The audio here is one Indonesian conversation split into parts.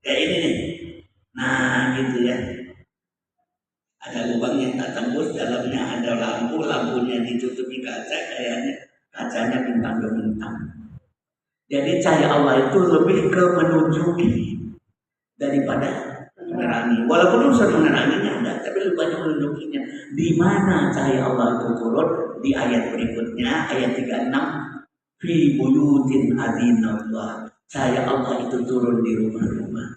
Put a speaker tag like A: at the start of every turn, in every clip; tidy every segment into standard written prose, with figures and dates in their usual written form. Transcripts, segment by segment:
A: Kayak ini nih. Nah gitu ya. Ada lubang yang tak tembus, dalamnya ada lampu, lampunya ditutupi kaca, kayaknya kacanya bintang bintang. Jadi cahaya Allah itu lebih ke menunjuki daripada menerangi. Walaupun unsur meneranginya ada, tapi lebih banyak menunjukinya. Di mana cahaya Allah itu turun? Di ayat berikutnya, ayat 36. Fi buyutin adinallah. Cahaya Allah itu turun di rumah-rumah.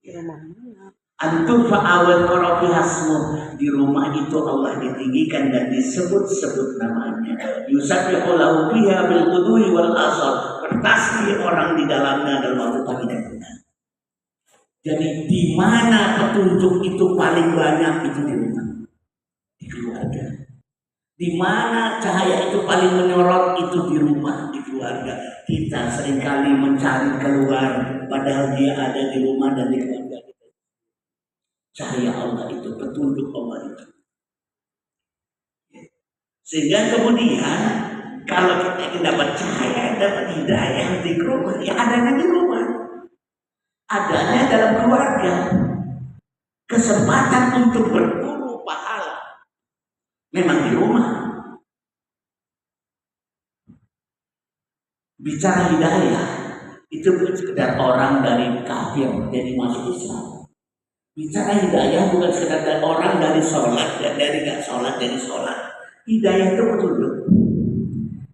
A: Ya. Antum fa'awal qarafi hasmu, di rumah itu Allah ditinggikan dan disebut-sebut namanya. Yusabbihu lahu fiha bil ghudwi wal asar. Bertasbih orang di dalamnya dalam waktu pagi dan petang. Jadi di mana petunjuk itu paling banyak itu di rumah, di keluarga. Di mana cahaya itu paling menyorot itu di rumah, di keluarga. Kita seringkali mencari keluar padahal dia ada di rumah dan di keluarga. Cahaya Allah itu, petunjuk Allah itu. Sehingga kemudian kalau kita ingin dapat cahaya, dapat hidayah di rumah, ya adanya di rumah. Adanya dalam keluarga. Kesempatan untuk berburu pahala memang di rumah. Bicara hidayah itu bukan sekedar orang dari kafir jadi masuk Islam. Bicara hidayah bukan sekedar orang dari sholat dan dari gak sholat jadi sholat. Hidayah itu petunjuk.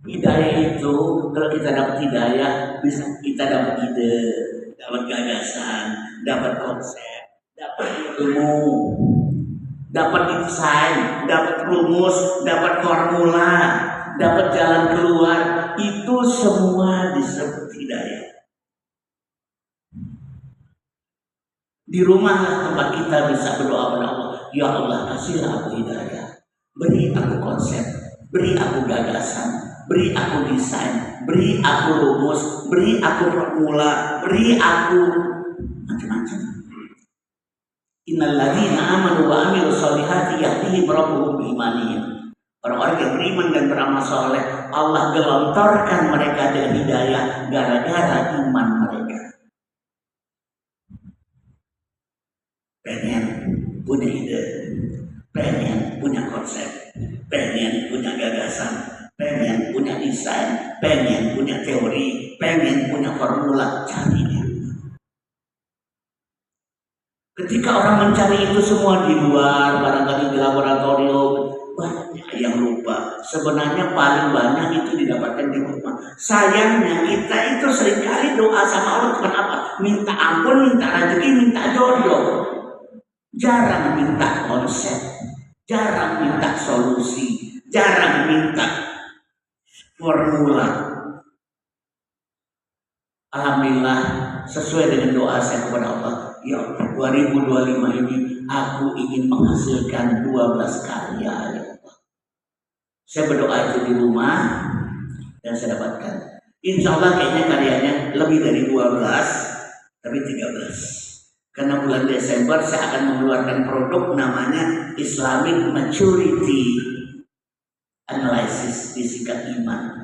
A: Hidayah itu kalau kita dapat hidayah bisa kita dapat ide, dapat gagasan, dapat konsep, dapat ilmu, dapat desain, dapat rumus, dapat formula, dapat jalan keluar. Itu semua disebut hidayah. Di rumahlah tempat kita bisa berdoa kepada Allah. Ya Allah, kasihlah aku hidayah. Beri aku konsep, beri aku gagasan, beri aku desain, beri aku rumus, beri aku formula, beri aku macam-macam. Innal ladzina amanu wa amilus solihati yahdihim rabbuhum biimanihim. Orang-orang yang beriman dan beramal soleh, Allah gelontorkan mereka dengan hidayah gara-gara iman mereka. Pengen punya ide, pengen punya konsep, pengen punya gagasan, pengen punya desain, pengen punya teori, pengen punya formula, carinya. Ketika orang mencari itu semua di luar, barangkali di laboratorium, banyak yang lupa. Sebenarnya paling banyak itu didapatkan di rumah. Sayangnya kita itu seringkali doa sama Allah kenapa? Minta ampun, minta rezeki, minta jodoh. Jarang minta konsep, jarang minta solusi, jarang minta formula. Alhamdulillah sesuai dengan doa saya kepada Allah, ya Allah 2025 ini aku ingin menghasilkan 12 karya ya Allah. Saya berdoa itu di rumah dan saya dapatkan. Insya Allah kayaknya karyanya lebih dari 12 tapi 13. Karena bulan Desember saya akan mengeluarkan produk namanya Islamic Maturity Analysis, disingkat iman.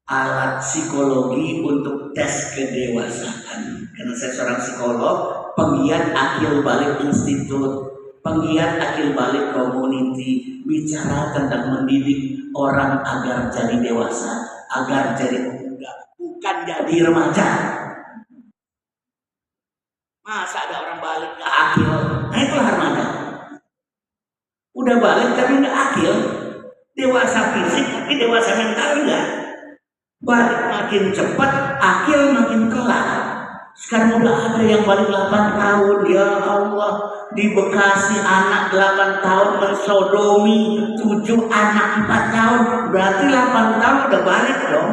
A: Alat psikologi untuk tes kedewasaan. Karena saya seorang psikolog, penggiat akil balik institut, penggiat akil balik community, bicara tentang mendidik orang agar jadi dewasa, agar jadi pemuda, bukan jadi remaja. Masa ada orang balik ke akil? Nah itulah remaja. Udah balik tapi nggak akil. Dewasa fisik tapi dewasa mental enggak. Balik makin cepat, akil makin telat. Sekarang udah ada yang balik 8 tahun. Ya Allah, di Bekasi anak 8 tahun mensodomi 7 anak 4 tahun. Berarti 8 tahun udah balik dong.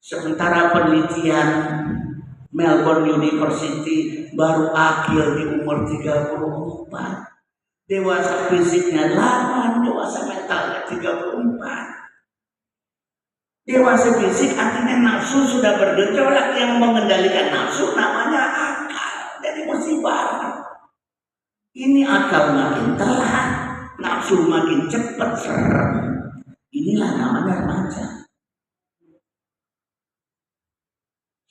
A: Sementara penelitian Melbourne University baru akil di umur 34. Dewasa fisiknya 8, dewasa mentalnya 34. Dewasa fisik artinya nafsu sudah bergejolak, yang mengendalikan nafsu namanya akal. Jadi musibah. Ini akal makin telat, nafsu makin cepat serem. Inilah namanya remaja.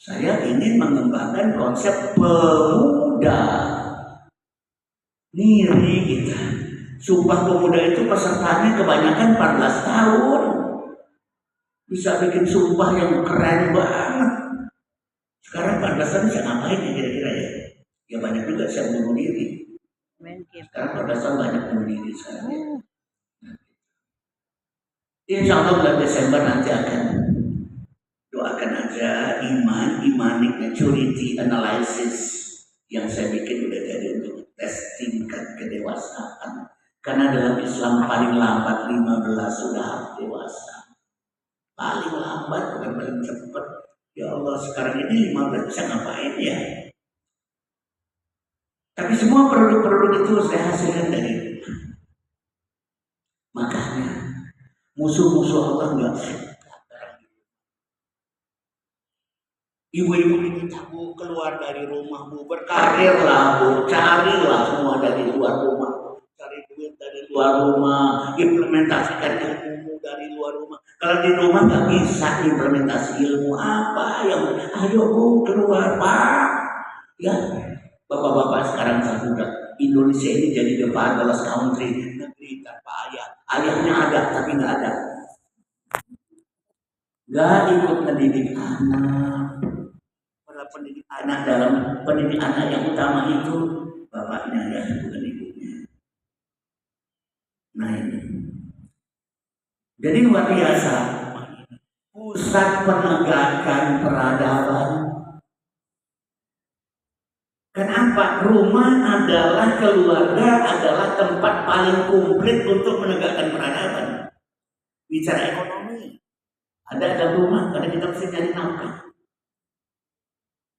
A: Saya ingin mengembangkan konsep pemuda Niri kita. Sumpah Pemuda itu pesertanya kebanyakan 14 tahun. Bisa bikin sumpah yang keren banget. Sekarang 14 tahun bisa ngapain ya kira-kira ya? Ya banyak juga saya bunuh diri. Sekarang 14 tahun banyak bunuh diri sekarang. Insya Allah bulan Desember nanti akan doakan aja imanic maturity analysis yang saya bikin udah jadi untuk tes tingkat kedewasaan. Karena dalam Islam paling lambat 15 sudah dewasa. Paling lambat bukan paling cepat. Ya Allah, sekarang ini 15 bisa ngapain ya? Tapi semua produk-produk itu saya hasilkan dari rumah. Makanya musuh-musuh Allah enggak. Ibu-ibu diminta Bu keluar dari rumah Bu, berkarirlah Bu, carilah semua dari luar rumah, cari duit dari luar rumah, implementasikan ilmu dari luar rumah. Kalau di rumah nggak bisa implementasi ilmu apa yang, ayo Bu keluar Pak, ya bapak-bapak sekarang saya udah Indonesia ini jadi the fatherless country, negeri tanpa ayah, ayahnya ada tapi nggak ada, nggak ikut mendidik anak. Pendidik anak dalam pendidik anak yang utama itu bapaknya ya, bukan ibunya. Nah ini, jadi luar biasa pusat penegakan peradaban. Kenapa? Rumah adalah keluarga adalah tempat paling komplit untuk menegakkan peradaban. Bicara ekonomi, ada rumah, karena kita mesti cari nafkah.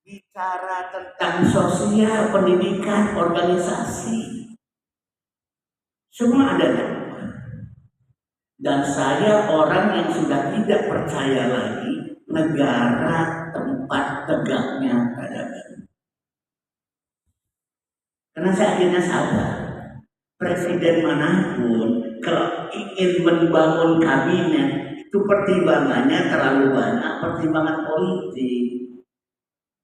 A: Bicara tentang sosial, pendidikan, organisasi, semua ada di rumah. Dan saya orang yang sudah tidak percaya lagi negara tempat tegaknya peradaban. Karena saya akhirnya sadar, presiden manapun kalau ingin membangun kabinet itu pertimbangannya terlalu banyak, pertimbangan politik.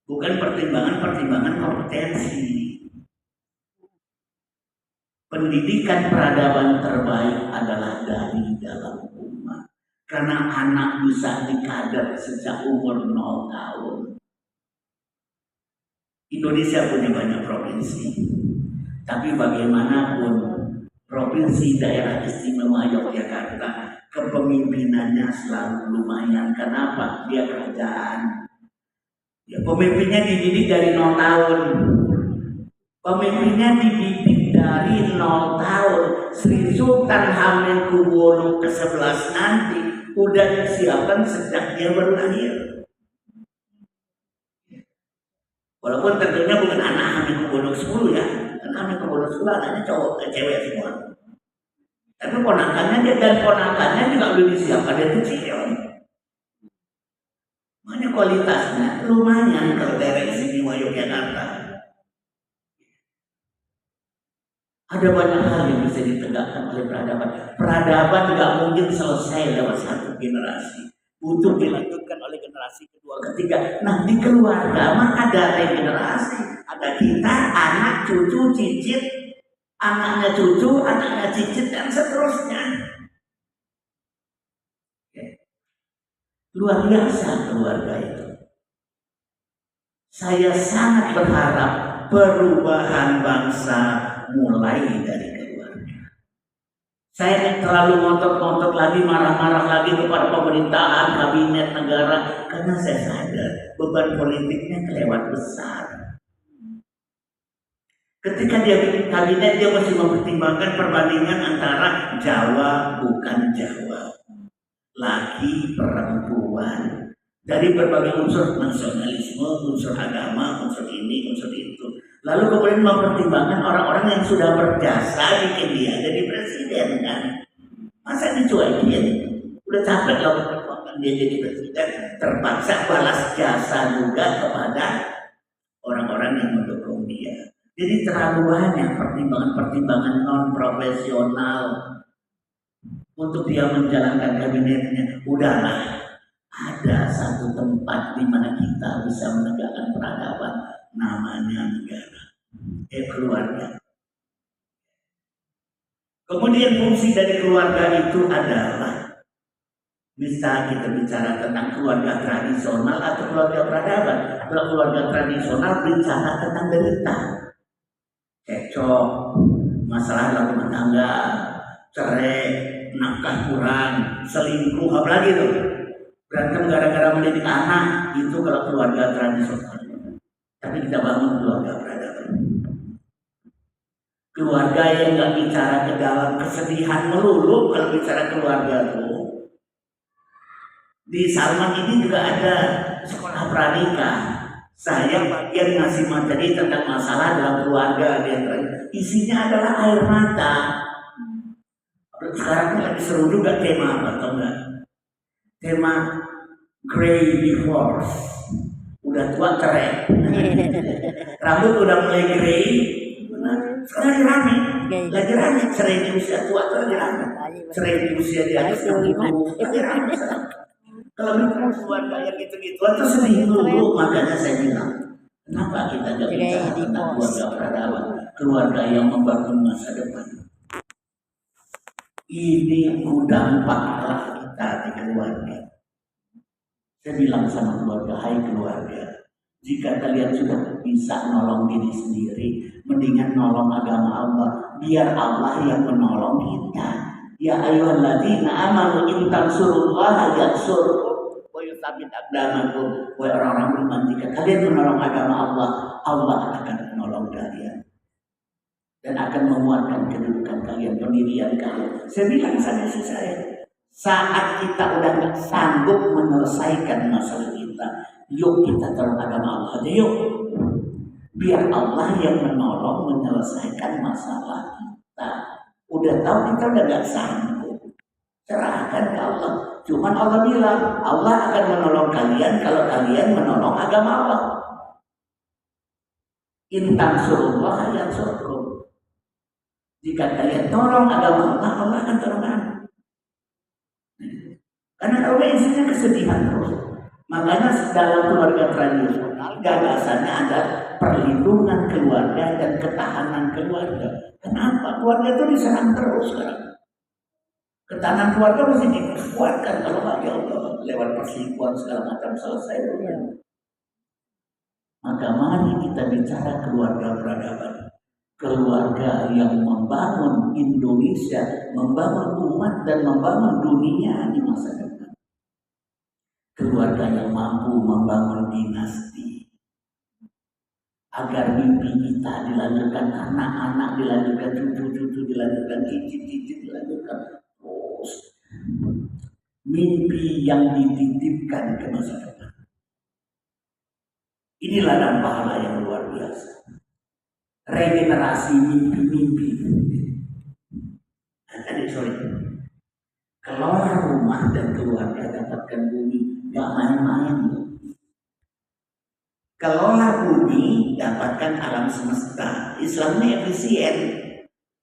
A: Bukan pertimbangan kompetensi. Pendidikan peradaban terbaik adalah dari dalam rumah. Karena anak bisa dikader sejak umur 0 tahun. Indonesia punya banyak provinsi. Tapi bagaimanapun provinsi daerah istimewa Yogyakarta, kepemimpinannya selalu lumayan. Kenapa? Dia kerajaan. Ya, pemimpinnya dididik dari 0 tahun. Pemimpinnya dididik dari 0 tahun. Sri Sultan Hamengkubuwono ke-11 nanti udah disiapkan sejak dia baru lahir. Walaupun tentunya bukan anak Hamengkubuwono ke-10 ya. Karena Hamengkubuwono ke-10 anaknya cowok, cewek semua. Tapi ponakannya dia dan ponakannya juga udah disiapkan dari kecil. Mana kualitasnya lumayan kalau daerah istimewa Yogyakarta. Ada banyak hal yang bisa ditegakkan oleh peradaban. Peradaban nggak mungkin selesai lewat satu generasi. Butuh dilanjutkan oleh generasi kedua, ketiga. Nah di keluarga mah ada regenerasi. Ada kita, anak, cucu, cicit, anaknya cucu, anaknya cicit dan seterusnya. Luar biasa keluarga itu. Saya sangat berharap perubahan bangsa mulai dari keluarga. Saya terlalu ngotot-ngotot lagi, marah-marah lagi kepada pemerintahan, kabinet, negara. Karena saya sadar beban politiknya kelewat besar. Ketika dia bikin kabinet, dia mesti mempertimbangkan perbandingan antara Jawa bukan Jawa, laki perempuan, dari berbagai unsur nasionalisme, unsur agama, unsur ini, unsur itu. Lalu kemudian mempertimbangkan orang-orang yang sudah berjasa bikin dia jadi presiden kan. Masa dicuekin? Udah capek loh mempertimbangkan dia jadi presiden, terpaksa balas jasa juga kepada orang-orang yang mendukung dia. Jadi terlalu banyak pertimbangan-pertimbangan non-profesional untuk dia menjalankan kabinetnya. Udahlah, ada ada satu tempat di mana kita bisa menegakkan peradaban, namanya negara, keluarga. Kemudian fungsi dari keluarga itu adalah, bisa kita bicara tentang keluarga tradisional atau keluarga peradaban. Kalau keluarga tradisional bicara tentang derita, cekcok, masalah dalam rumah tangga, cerai, nafkah kurang, selingkuh, apalagi itu berantem gara-gara mendidik anak, itu kalau keluarga tradisional. Tapi kita bangun keluarga peradaban, keluarga yang nggak bicara ke dalam kesedihan melulu. Kalau bicara keluarga tuh, di Salman ini juga ada sekolah pranika. Saya bagian ngasih materi tentang masalah dalam keluarga, isinya adalah air mata. Sekarang ini lagi seru juga tema apa, atau enggak? Tema gray divorce. Udah tua cerai, rambut udah mulai gray. Sekarang lagi rame cerai di usia tua, lagi rame cerai di usia di atas 60, lagi rame. Kalau bicara keluarga yang gitu-gitu itu sedih dulu. Makanya saya bilang, kenapa kita nggak bicara tentang keluarga peradaban, keluarga yang membangun masa depan. Ini gudang pahala kita di keluarga. Saya bilang sama keluarga, hai keluarga, jika kalian sudah bisa nolong diri sendiri, mendingan nolong agama Allah, biar Allah yang menolong kita. Ya ayyuhalladzina amanu in tansurullaha yansurkum wa yutsabbit aqdamakum. Wahai orang-orang beriman, jika kalian menolong agama Allah, Allah akan menolong kalian dan akan menguatkan kedudukan kalian, pendirian kalian. Saya bilang sama istri saya, saat kita udah nggak sanggup menyelesaikan masalah kita, yuk kita tolong agama Allah aja yuk. Biar Allah yang menolong menyelesaikan masalah kita. Udah tahu kita udah nggak sanggup, serahkan ke Allah. Cuman Allah bilang, Allah akan menolong kalian kalau kalian menolong agama Allah. In tansurullah yansurkum. Jika kalian tolong agama Allah, Allah akan tolong kamu. Karena kalau isinya kesedihan terus. Makanya dalam keluarga tradisional gagasannya ada perlindungan keluarga dan ketahanan keluarga. Kenapa? Keluarga itu diserang terus sekarang. Ketahanan keluarga mesti dikuatkan kalau bagi Allah lewat perselingkuhan segala macam selesai. Maka mari kita bicara keluarga peradaban. Keluarga yang membangun Indonesia, membangun umat dan membangun dunia di masa depan. Keluarga yang mampu membangun dinasti, agar mimpi kita dilanjutkan, anak-anak dilanjutkan, cucu-cucu dilanjutkan, cicit-cicit dilanjutkan, terus mimpi yang dititipkan ke masa depan. Inilah dan pahala yang luar biasa. Regenerasi mimpi-mimpi. Kelola rumah dan keluarga, dapatkan bumi, gak main-main. Kelola bumi, dapatkan alam semesta. Islam ini efisien.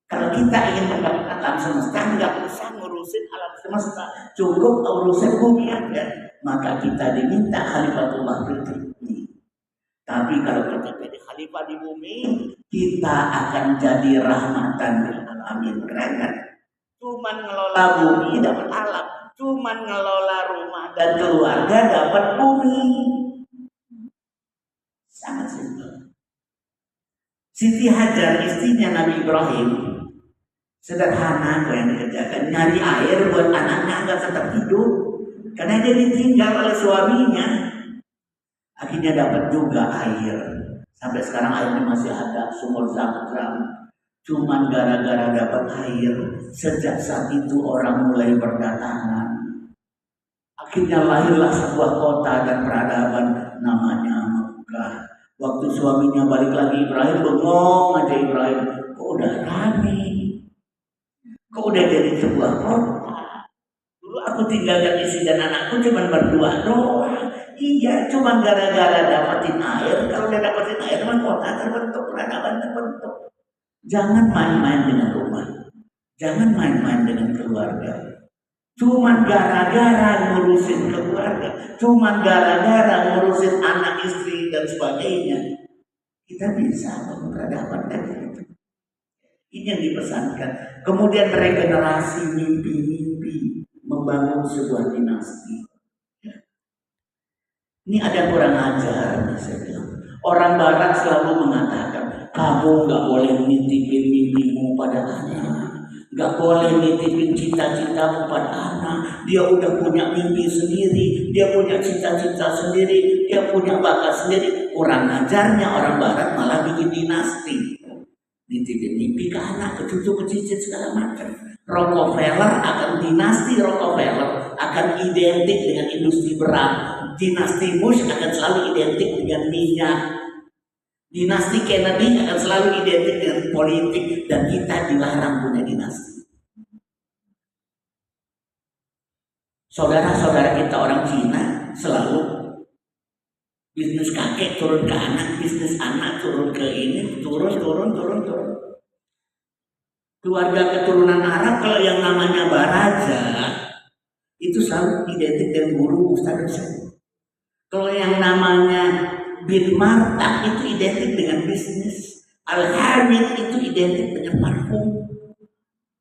A: Kalau kita ingin mendapatkan alam semesta, nggak usah ngurusin alam semesta, cukup urusin bumi aja. Maka kita diminta Khalifatullah Fitri. Tapi kalau kita jadi khalifah di bumi, kita akan jadi rahmatan lil alamin. Keren kan? Cuman ngelola bumi dapat alam, cuman ngelola rumah dan keluarga dapat bumi. Sangat simpel. Siti Hajar, istrinya Nabi Ibrahim, sederhana yang dikerjakan, nyari air buat anaknya agar tetap hidup, karena dia ditinggal oleh suaminya. Akhirnya dapat juga air. Sampai sekarang airnya masih ada, sumur Zam-Zam. Cuman gara-gara dapat air, sejak saat itu orang mulai berdatangan. Akhirnya lahirlah sebuah kota dan peradaban namanya Mekah. Waktu suaminya balik lagi, Ibrahim bengong aja. Ibrahim, kok udah rame? Kok udah jadi sebuah kota? Dulu aku tinggalkan istri dan anakku cuma berdua doang. Iya, cuma gara-gara dapatin air. Kalau udah dapatin air, teman kota terbentuk, peradaban terbentuk. Jangan main-main dengan rumah. Jangan main-main dengan keluarga. Cuman gara-gara ngurusin keluarga, cuman gara-gara ngurusin anak istri dan sebagainya, kita bisa memperadaban kan itu. Ini yang dipesankan. Kemudian regenerasi mimpi-mimpi membangun sebuah dinasti. Ini ada kurang ajar, saya bilang. Orang Barat selalu mengatakan, kamu nggak boleh nitipin mimpimu pada anak, nggak boleh nitipin cita-citamu pada anak. Dia udah punya mimpi sendiri, dia punya cita-cita sendiri, dia punya bakat sendiri. Kurang ajarnya orang Barat malah bikin dinasti, nitipin mimpi ke anak, ke cucu, ke cicit segala macam. Rockefeller akan dinasti Rockefeller akan identik dengan industri berat. Dinasti Bush akan selalu identik dengan minyak. Dinasti Kennedy akan selalu identik dengan politik, dan kita dilarang punya dinasti. Saudara-saudara kita orang Cina selalu bisnis kakek turun ke anak, bisnis anak turun ke ini, turun. Keluarga keturunan Arab kalau yang namanya Baraja itu selalu identik dengan guru ustadz. Kalau yang namanya bin Martak itu identik dengan bisnis. Al-Hamid itu identik dengan parfum.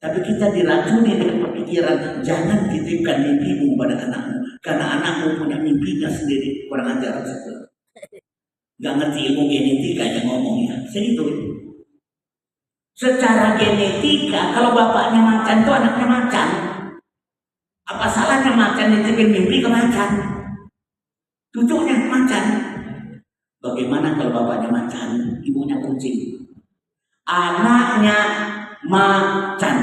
A: Tapi kita diracuni dengan pemikiran, jangan titipkan mimpimu pada anakmu, karena anakmu punya mimpinya sendiri. Kurang ajar saja. Gak ngerti ilmu genetika yang ngomongnya. Segitu. Secara genetika, kalau bapaknya macan itu anaknya macan. Apa salahnya macan nitipin mimpi ke macan? Cucunya macan. Bagaimana kalau bapaknya macan, ibunya kucing? Anaknya macan.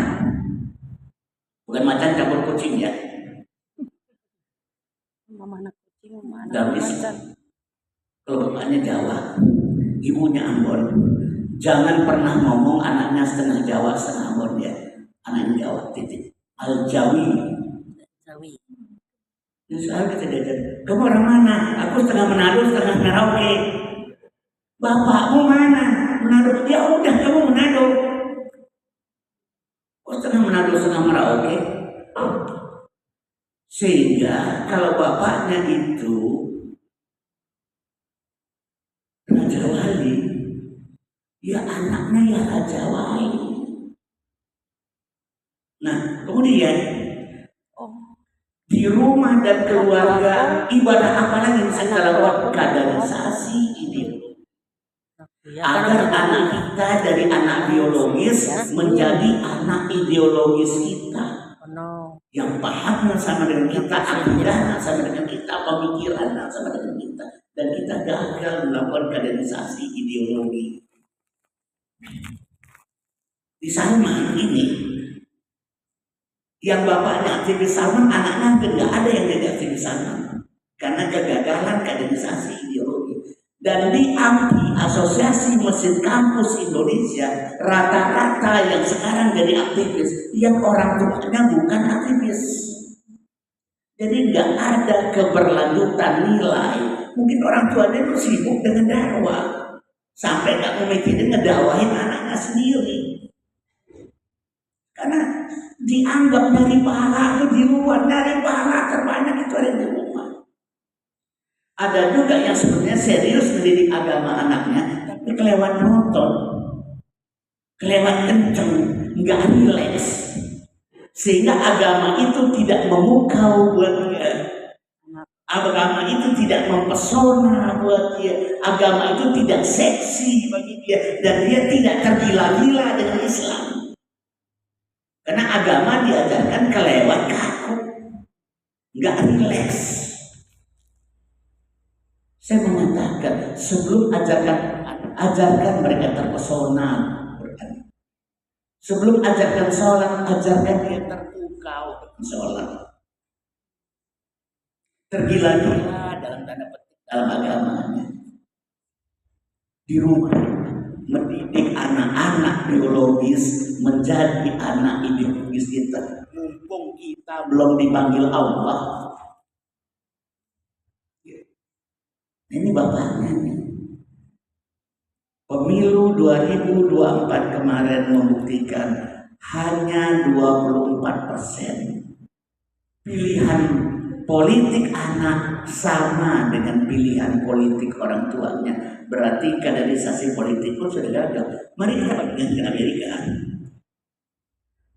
A: Bukan macan campur kucing ya.
B: Mama anak kucing, mama anak
A: Gak bisa.
B: macan.
A: Kalau bapaknya Jawa, ibunya Ambon, jangan pernah ngomong anaknya setengah Jawa, setengah Ambon ya. Anaknya Jawa, titik. Al-Jawi.
B: Jawi.
A: Misalnya kita diajar, kamu orang mana? Aku setengah Manado, setengah Merauke. Bapakmu mana? Manado. Ya udah, kamu Manado. Oh, setengah Manado, setengah Merauke. Sehingga kalau bapaknya itu Raja Wali, ya anaknya ya Raja Wali. Nah, kemudian di rumah dan keluarga ibadah apa lagi bisa kita lakukan? Kaderisasi ini. Agar anak kita dari anak biologis menjadi anak ideologis kita. Yang pahamnya sama dengan kita, akidahnya sama dengan kita, pemikirannya sama dengan kita, dan kita gagal melakukan kaderisasi ideologi. Di Salman ini, yang bapaknya aktivis Salman, anaknya hampir nggak ada yang jadi aktivis Salman karena kegagalan kaderisasi ideologi. Dan di AMPI, Asosiasi Mesin Kampus Indonesia, rata-rata yang sekarang jadi aktivis, yang orang tuanya bukan aktivis. Jadi nggak ada keberlanjutan nilai. Mungkin orang tuanya itu sibuk dengan dakwah, sampai nggak memikirin ngedakwahin anaknya sendiri. Karena dianggap nyari pahala itu di luar, nyari pahala terbanyak itu ada di rumah. Ada juga yang sebenarnya serius mendidik agama anaknya, tapi kelewat nonton, kelewat kenceng, nggak rileks, sehingga agama itu tidak memukau buat dia, agama itu tidak mempesona buat dia, agama itu tidak seksi bagi dia, dan dia tidak tergila-gila dengan Islam. Karena agama diajarkan kelewat kaku, nggak rileks. Saya mengatakan sebelum ajarkan mereka terpesona, sebelum ajarkan sholat, ajarkan dia terpukau dengan sholat, tergila-gila dalam tanda petik dalam agamanya. Di rumah mendidik anak-anak biologis menjadi anak ideologis kita. Mumpung kita belum dipanggil Allah. Ini bapaknya nih. Pemilu 2024 kemarin membuktikan hanya 24% pilihan politik anak sama dengan pilihan politik orang tuanya, berarti kaderisasi politik pun sudah gagal. Mari kita bandingkan dengan Amerika.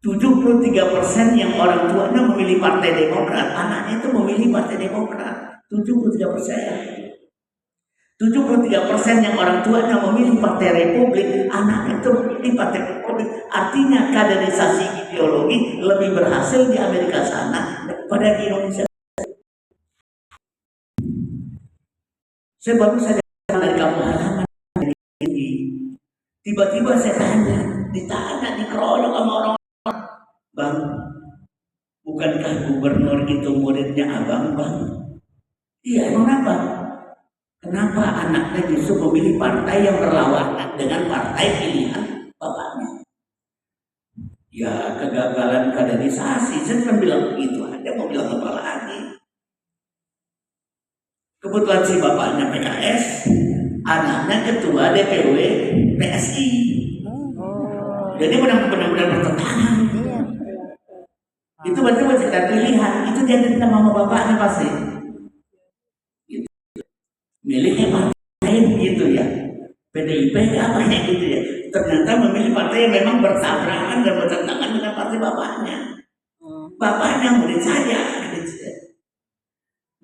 A: 73% yang orang tuanya memilih Partai Demokrat, anaknya itu memilih Partai Demokrat. 73%. 73% yang orang tuanya memilih Partai Republik, anaknya itu memilih Partai Republik. Artinya kaderisasi ideologi lebih berhasil di Amerika sana daripada di Indonesia. Saya baru saja dari kampung halaman ini, tiba-tiba saya ditanya, dikeroyok sama orang, "Bang, bukankah gubernur itu muridnya abang, Bang?" "Iya, emang apa? Kenapa anaknya justru memilih partai yang berlawanan dengan partai pilihan bapaknya?" "Ya, kegagalan kaderisasi." Saya cuma bilang begitu aja, mau bilang apa lagi. Kebetulan si bapaknya PKS, anaknya ketua DPW PSI. Jadi benar-benar bertentangan. Itu berarti masih ada pilihan. Itu dia cerita mama bapaknya pasti. Gitu. Miliknya partai gitu ya. PDIP apa ya gitu ya. Ternyata memilih partai yang memang bertabrakan dan bertentangan dengan partai bapaknya. Bapaknya murid saya. Gitu.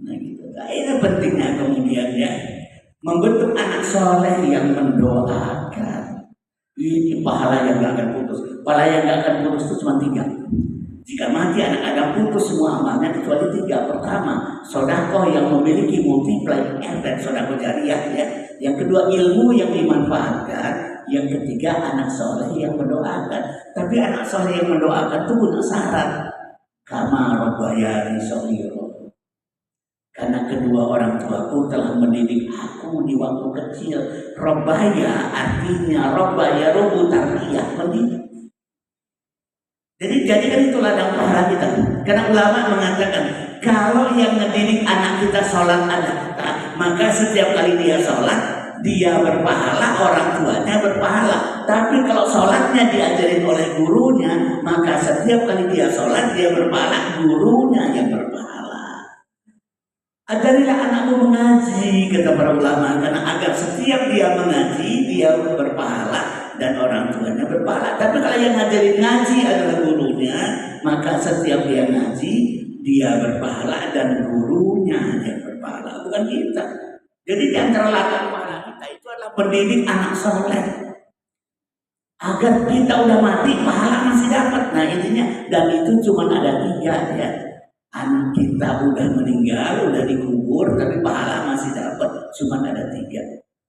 A: Nah gitu. Nah, ini pentingnya kemudian ya membentuk anak soleh yang mendoakan. Ini pahala yang gak akan putus. Pahala yang gak akan putus itu cuma 3. Jika mati anak akan putus semua amalnya kecuali 3. Pertama, sodako yang memiliki multiplier dan sodako jariah ya. Yang kedua, ilmu yang dimanfaatkan. Yang ketiga, anak soleh yang mendoakan. Tapi anak soleh yang mendoakan itu punya syarat. Kama rabbayani shaghira. Karena kedua orang tuaku telah mendidik aku di waktu kecil. Robbaya artinya robbaya rubu tarbiyah, mendidik. Jadi jadikan itu ladang pahala kita. Karena ulama mengatakan kalau yang mendidik anak kita sholat anak kita, maka setiap kali dia sholat dia berpahala, orang tuanya berpahala. Tapi kalau sholatnya diajarin oleh gurunya, maka setiap kali dia sholat dia berpahala, gurunya yang berpahala. Ajarilah anakmu mengaji, kata para ulama, karena agar setiap dia mengaji dia berpahala dan orang tuanya berpahala. Tapi kalau yang ngajarin ngaji adalah gurunya, maka setiap dia ngaji dia berpahala dan gurunya yang berpahala, bukan kita. Jadi di antara latar pahala kita itu adalah mendidik anak soleh agar kita udah mati pahala masih dapat. Nah intinya, dan itu cuma ada 3 ya. Anak kita udah meninggal, udah dikubur, tapi pahala masih dapat, cuma ada 3.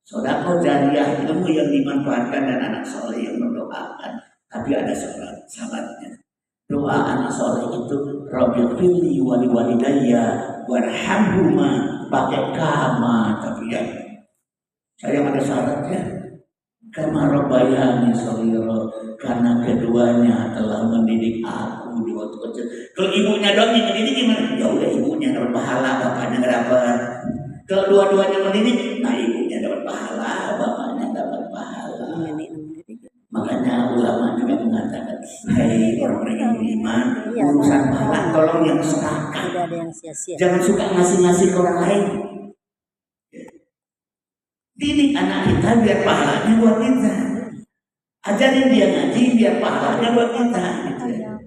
A: Sodako jariah, ilmu yang dimanfaatkan, dan anak soleh yang mendoakan. Tapi ada syaratnya. Doa anak soleh itu Rabbighfirli wa liwalidayya warhamhuma, pakai kama, tapi ya saya ada syaratnya. Kama rabbayani shaghira, karena keduanya telah mendidik aku di waktu kecil. Kalau ibunya doang yang mendidik gimana? Ya udah, ibunya dapat pahala, bapaknya nggak dapat. Kalau dua-duanya mendidik, nah ibunya dapat pahala, bapaknya dapat pahala. Makanya ulama juga mengatakan, hai orang-orang yang beriman, urusan pahala tolong yang sedekah. Jangan suka ngasih-ngasih ke orang lain. Didik anak kita biar pahalanya buat kita. Ajarin dia ngaji biar pahalanya buat kita. Gitu ya.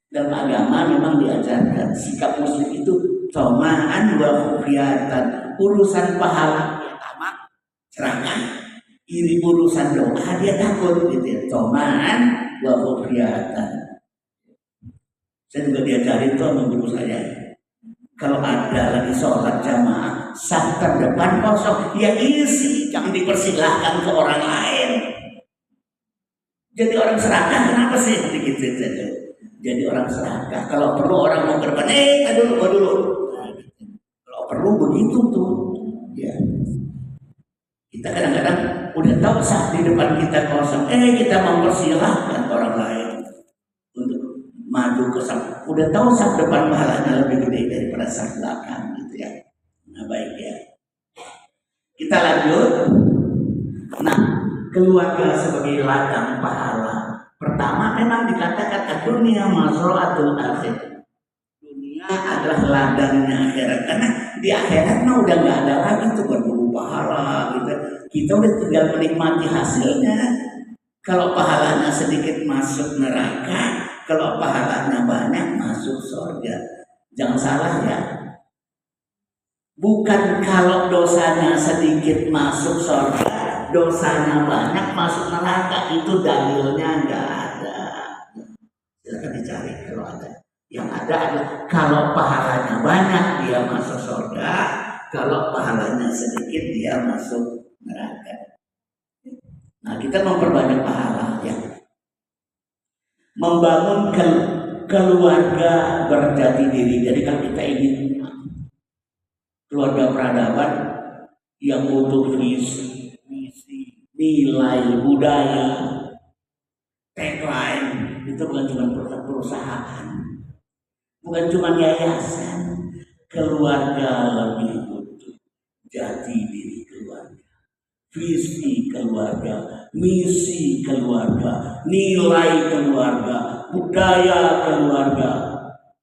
A: Dalam agama memang diajarkan sikap muslim itu tomaan wa khufiyatan. Urusan pahala dia tamak, serangan. Ini urusan doa dia takut gitu ya. Tomaan wa khufiyatan. Saya juga diajarin tuh sama guru saya. Kalau ada lagi sholat jamaah, saf terdepan kosong, ya isi, jangan dipersilahkan ke orang lain. Jadi orang serakah, kenapa sih begitu saja? Jadi orang serakah, kalau perlu orang mau berdepan, dulu. Nah, kalau perlu begitu tuh, ya. Kita kadang-kadang udah tahu saf di depan kita kosong, kita mempersilahkan orang lain untuk maju ke saf. Udah tahu saf depan pahalanya lebih gede daripada saf belakang gitu ya. Nah baik ya. Kita lanjut. Nah, keluarga sebagai ladang pahala. Pertama memang dikatakan dunia mazra'atul akhir. Dunia adalah ladangnya akhirat, karena di akhirat mah udah nggak ada lagi tuh berburu pahala gitu. Kita udah tinggal menikmati hasilnya. Kalau pahalanya sedikit masuk neraka, kalau pahalanya banyak masuk surga. Jangan salah ya. Bukan kalau dosanya sedikit masuk surga, dosanya banyak masuk neraka. Itu dalilnya nggak ada. Silakan dicari kalau ada. Yang ada adalah kalau pahalanya banyak dia masuk surga, kalau pahalanya sedikit dia masuk neraka. Nah, kita memperbanyak pahala ya. Membangun keluarga berjati diri. Jadi kalau kita ingin keluarga peradaban yang butuh visi, misi, nilai, budaya, tagline, itu bukan cuma perusahaan, bukan cuma yayasan. Keluarga lebih butuh jati diri keluarga, visi keluarga, misi keluarga, nilai keluarga, budaya keluarga,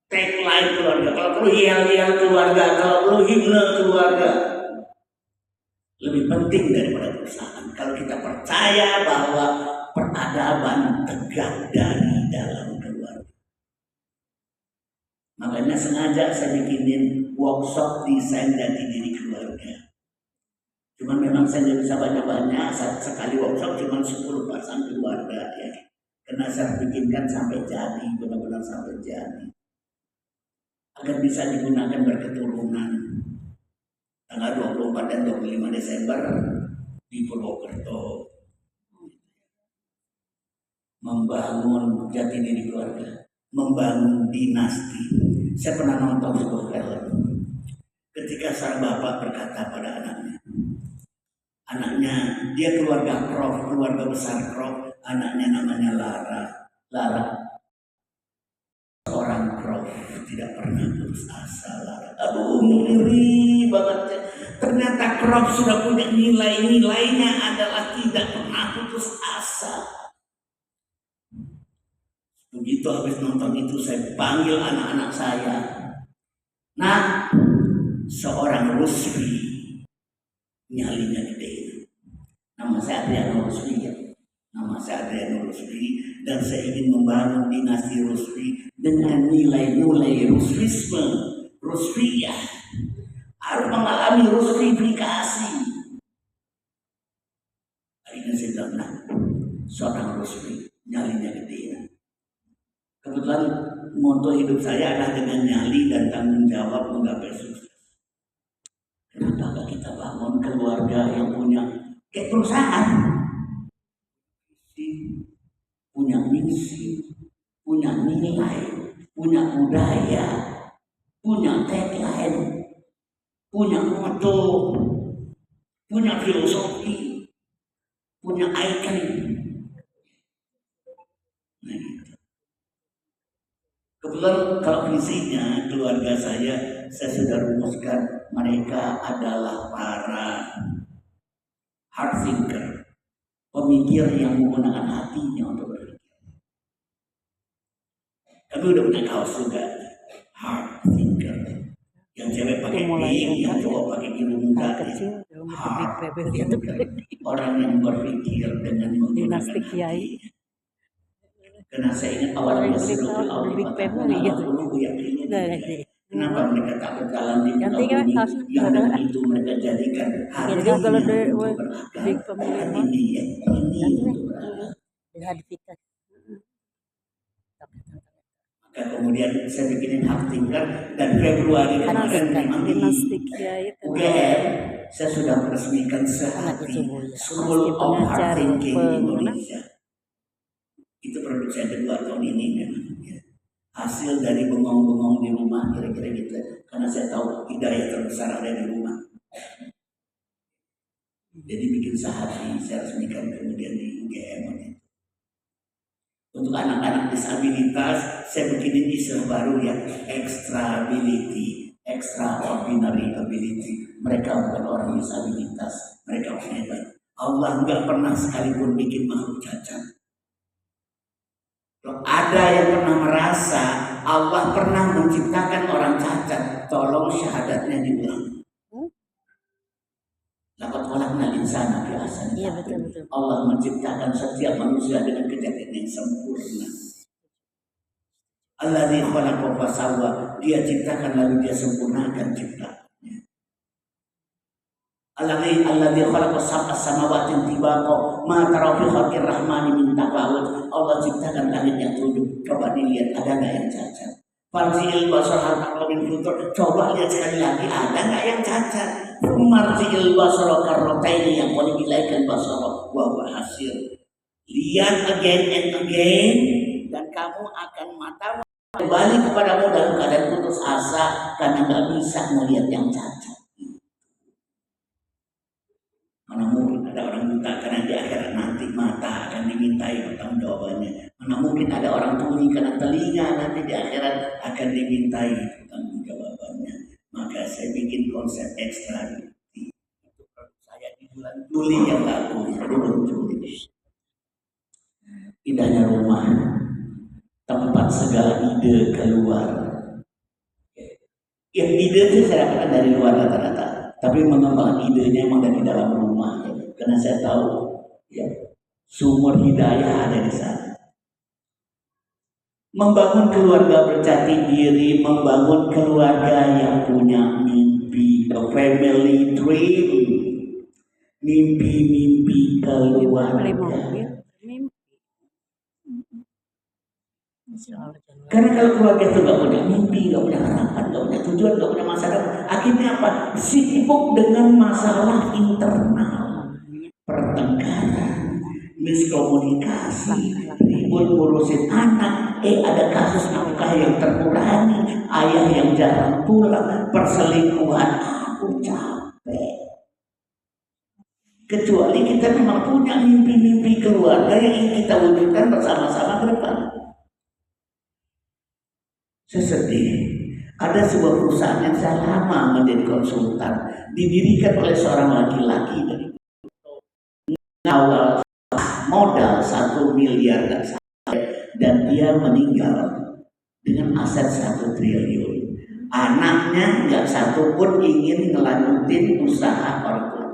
A: tagline keluarga. Kalau perlu yel-yel keluarga, kalau perlu himne keluarga. Lebih penting daripada perusahaan. Kalau kita percaya bahwa peradaban tegak dari dalam keluarga. Makanya sengaja saya bikinin workshop desain jati diri keluarga. Cuman memang saya tidak bisa banyak-banyak, sekali workshop cuma 10 pasang keluarga ya. Karena saya bikinkan sampai jadi, benar-benar sampai jadi. Agar bisa digunakan berketurunan. Tanggal 24 dan 25 Desember di Purwokerto. Membangun jati diri keluarga, membangun dinasti. Saya pernah nonton sebuah film. Ketika sang bapak berkata pada anaknya, dia keluarga Prof, keluarga besar Prof, anaknya namanya Lara, seorang Prof, tidak pernah putus asa. Lara, aduh ngiri banget. Ternyata Prof sudah punya nilainya adalah tidak pernah putus asa. Begitu habis nonton itu saya panggil anak-anak saya. Nah, seorang Rusli, nyalinya gede. Nama saya Adriano Rusli ya. Nama saya Adriano Rusli, dan saya ingin membangun dinasti Rusli dengan nilai-nilai Ruslisme, Rusliyah. Harus mengalami Ruslifikasi. Akhirnya saya bilang, nah, seorang Rusli, nyalinya gede. Kebetulan moto hidup saya adalah dengan nyali dan tanggung jawab menggapai sukses. Kenapa gak kita bangun keluarga yang punya kayak perusahaan, punya misi, punya nilai, punya budaya, punya tagline, punya moto, punya filosofi, punya ikon. Nah, kebetulan kalau visinya keluarga saya sudah rumuskan, mereka adalah para hard thinker, pemikir yang menggunakan hatinya untuk berpikir. Kami udah punya kaos juga, hard thinker. Yang cewek pakai pink, yang cowok pakai biru muda. Hard thinker, orang yang berpikir dengan menggunakan hati. Karena saya ingat awalnya sebelum kenapa mereka tak berjalan di muka bumi yang dengan itu mereka jadikan hatinya untuk beragam, ini untuk beragam. Maka kemudian saya bikinin hard thinker, dan Februari kemarin memang di UGM saya sudah meresmikan sehati School of Hard Thinking Indonesia. Itu produk saya kedua tahun ini memang ya. Hasil dari bengong-bengong di rumah kira-kira gitu. Karena saya tahu hidayah terbesar ada di rumah. Jadi bikin sehati saya resmikan kemudian di UGM. Untuk anak-anak disabilitas saya bikinin istilah baru ya, extra ability, extraordinary ability. Mereka bukan orang disabilitas, mereka hebat. Allah nggak pernah sekalipun bikin makhluk cacat. Ada yang pernah merasa Allah pernah menciptakan orang cacat? Tolong syahadatnya diulang. Laqad khalaqnal insana fi ahsani
B: Iya
A: taqwim.
B: betul.
A: Allah menciptakan setiap manusia dengan kejadian yang sempurna. Alladzi khalaqa fasawwa, dia ciptakan lalu dia sempurnakan ciptaannya. Alladzi khalaqa sab'a samawati tibaqa ma tara fi khalqir rahmani min tafawut. Allah ciptakan langit yang 7. Coba dilihat ada enggak yang cacat? Farji'il basar hal tara min futur. Coba lihat sekali lagi ada enggak yang cacat? Marji'il basar karrataini yang boleh dilaikan basar wa huwa hasir. Lihat again and again dan kamu akan mata kembali kepadamu dalam keadaan putus asa karena nggak bisa melihat yang cacat. Mana mungkin ada orang buta karena di akhirat nanti mata akan dimintai pertanggungjawabannya. Mana mungkin ada orang tuli karena telinga nanti di akhirat akan dimintai pertanggungjawabannya. Maka saya bikin konsep ekstra itu saya di bulan Juli yang lalu di bulan Juli. Indahnya rumah, tempat segala ide keluar. Yang ide itu saya dapatkan dari luar rata-rata, tapi mengembang idenya memang dari dalam rumah. Karena saya tahu, ya, sumber hidayah ada di sana. Membangun keluarga berjati diri, membangun keluarga yang punya mimpi, a family dream, mimpi-mimpi keluarga. Karena kalau keluarga itu gak punya mimpi, gak punya harapan, gak punya tujuan, gak punya masa depan, akhirnya apa? Sibuk dengan masalah internal, pertengkaran, miskomunikasi, ribut ngurusin anak, ada kasus nafkah yang terkurangi, ayah yang jarang pulang, perselingkuhan. Aku capek. Kecuali kita memang punya mimpi-mimpi keluarga yang ingin kita wujudkan bersama-sama ke depan. Saya sedih. Ada sebuah perusahaan yang saya lama menjadi konsultan, didirikan oleh seorang laki-laki dari awal modal 1 miliar dan dia meninggal dengan aset 1 triliun. Anaknya nggak satu pun ingin ngelanjutin usaha orang tua.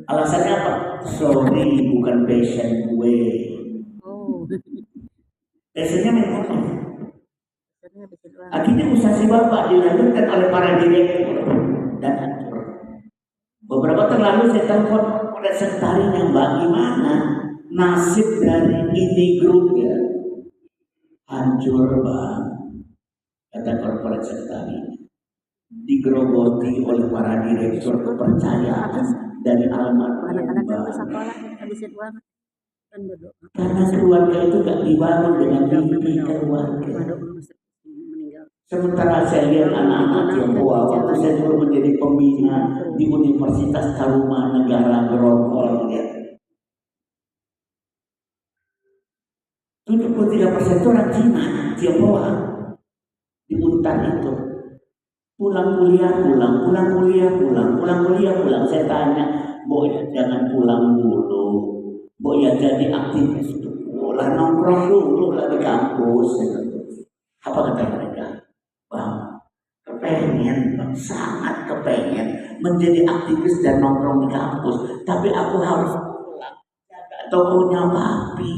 A: Alasannya apa? Sorry, bukan passion gue. Passionnya memang akhirnya usaha si bapak dilanjutkan oleh para direktur dan hancur. Beberapa terlalu saya telepon pada sekretarinya, Mbak, gimana nasib dari ini grup ya? Hancur, Bang, kata korporat sekretari. Digerogoti oleh para direktur kepercayaan dari almarhum.
B: Anak-anak sekolah habis itu
A: karena keluarga itu gak dibangun dengan mimpi keluarga. Sementara saya lihat anak-anak Tionghoa waktu saya dulu menjadi pembina di Universitas Tarumanegara Grogol, ya. 73% itu orang Cina, Tionghoa di Untar itu. Pulang kuliah pulang, pulang kuliah pulang, pulang kuliah pulang. Saya tanya, Boy, jangan pulang dulu. Boy, ya jadi aktivis dulu, lah nongkrong dulu lah di kampus. Apa kata mereka? Bang, kepengen, Bang, sangat kepengen menjadi aktivis dan nongkrong di kampus. Tapi aku harus pulang, jaga tokonya papi,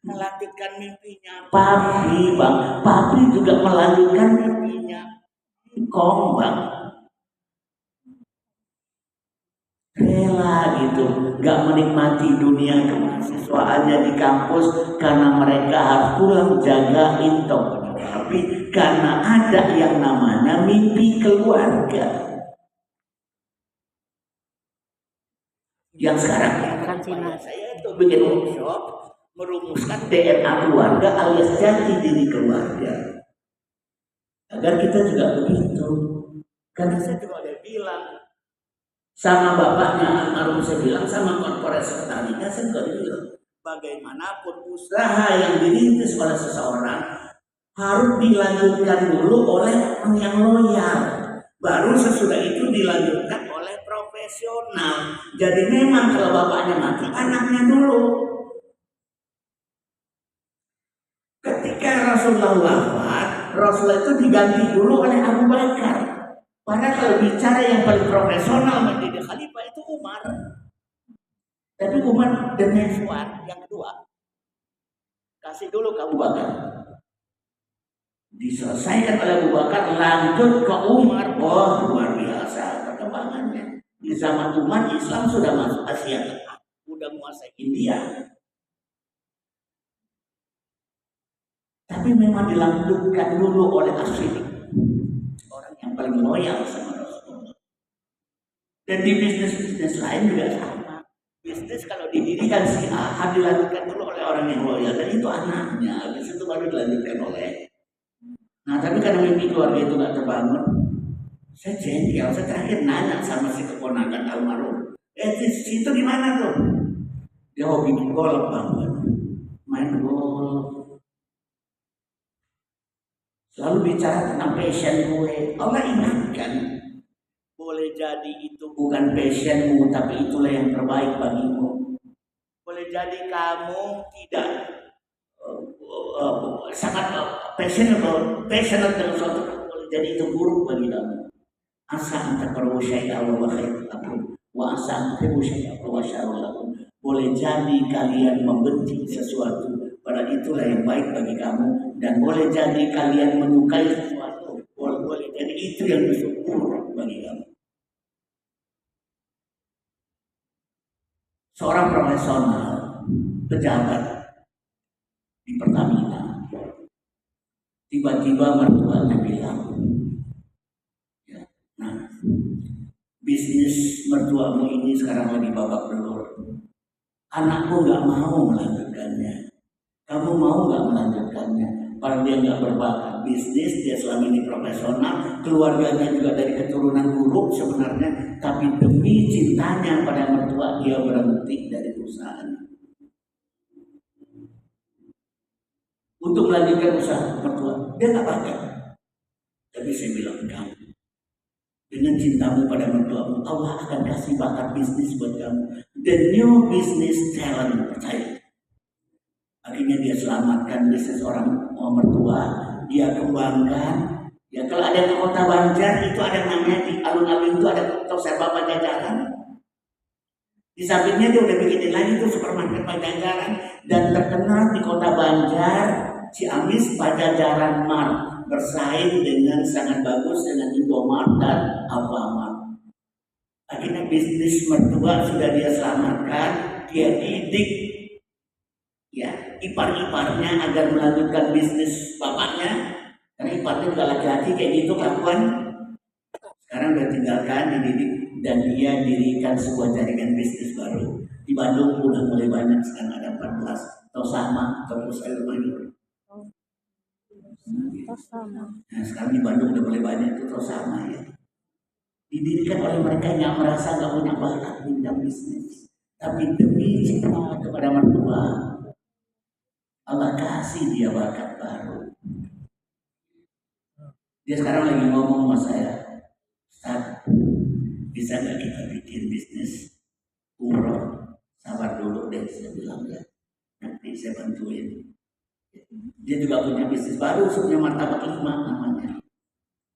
A: melanjutkan mimpinya papi, Bang. Papi juga melanjutkan mimpinya Kong, Bang. Rela gitu, gak menikmati dunia kemahasiswaannya di kampus karena mereka harus pulang jagain toko, tapi karena ada yang namanya mimpi keluarga. Yang sekarang saya itu bikin workshop merumuskan DNA keluarga alias jati diri keluarga agar kita juga begitu. Karena saya juga ada bilang sama bapaknya almarhum, saya bilang sama korporat sekretarinya, saya juga bilang bagaimanapun usaha yang dirintis oleh seseorang harus dilanjutkan dulu oleh orang yang loyal, baru sesudah itu dilanjutkan oleh profesional. Jadi memang kalau bapaknya mati, anaknya dulu. Rasulullah wafat, Rasulullah itu diganti dulu oleh Abu Bakar. Padahal kalau bicara yang paling profesional menjadi khalifah itu Umar. Tapi Umar dengan Fuad yang kedua kasih dulu ke Abu Bakar. Diselesaikan oleh Abu Bakar, lanjut ke Umar. Oh, luar biasa perkembangannya. Di zaman Umar, Islam sudah masuk Asia Tengah, sudah menguasai India. Tapi memang dilanjutkan dulu oleh Asyik, orang yang paling loyal sama Rasulullah. Dan di bisnis-bisnis lain juga sama. Bisnis kalau didirikan si A, dilanjutkan dulu oleh orang yang loyal, dan itu anaknya. Habis itu baru dilanjutkan oleh. Nah, tapi karena mimpi keluarga itu nggak terbangun, saya jengkel. Saya terakhir nanya sama si keponakan almarhum, situ gimana tuh? Dia hobi golf banget, main golf. Selalu bicara tentang passion gue. Allah ingatkan, boleh jadi itu bukan passionmu, tapi itulah yang terbaik bagimu. Boleh jadi kamu tidak sangat passionate dengan suatu, boleh jadi itu buruk bagi kamu. Asa antakrahu syai'an wa khairul lakum wa asa antakrahu syai'an wa syarrul lakum. Boleh jadi kalian membenci sesuatu, padahal itulah yang baik bagi kamu, dan boleh jadi kalian menyukai sesuatu, boleh jadi itu yang buruk bagi kamu. Seorang profesional pejabat di Pertamina, tiba-tiba mertuanya bilang, ya, nah, bisnis mertuamu ini sekarang lagi babak belur. Anakku nggak mau melanjutkannya. Kamu mau nggak melanjutkannya? Padahal dia nggak berbakat bisnis, dia selama ini profesional, keluarganya juga dari keturunan buruk sebenarnya, tapi demi cintanya pada mertua dia berhenti dari perusahaan untuk melanjutkan usaha mertua. Dia nggak bakat. Tapi saya bilang, kamu dengan cintamu pada mertuamu, Allah akan kasih bakat bisnis buat kamu. The new business talent, percaya. Akhirnya dia selamatkan bisnis orang mertua, dia kembangkan. Ya, kalau ada ke kota Banjar itu ada namanya di alun-alun itu ada Toserba Pajajaran. Di sampingnya dia udah bikinin lagi tuh supermarket Pajajaran, dan terkenal di kota Banjar Ciamis Pajajaran Mart, bersaing dengan sangat bagus dengan Indomart dan Alfamart. Akhirnya bisnis mertua sudah dia selamatkan, dia didik ya ipar-iparnya agar melanjutkan bisnis bapaknya, karena iparnya juga laki-laki kayak gitu kelakuan. Sekarang udah tinggalkan, dididik, dan dia dirikan sebuah jaringan bisnis baru di Bandung. Udah mulai banyak, sekarang ada 14 atau sama atau sayur mayur. Nah, sekarang di Bandung udah mulai banyak itu sama ya. Didirikan oleh mereka yang merasa gak punya bakat di bidang bisnis, tapi demi cinta kepada mertua, Allah kasih dia bakat baru. Dia sekarang lagi ngomong sama saya, Ustaz, bisa nggak kita bikin bisnis umroh? Sabar dulu deh, saya bilang ya, nanti saya bantuin. Dia juga punya bisnis baru, sebenarnya Martabak 5 namanya.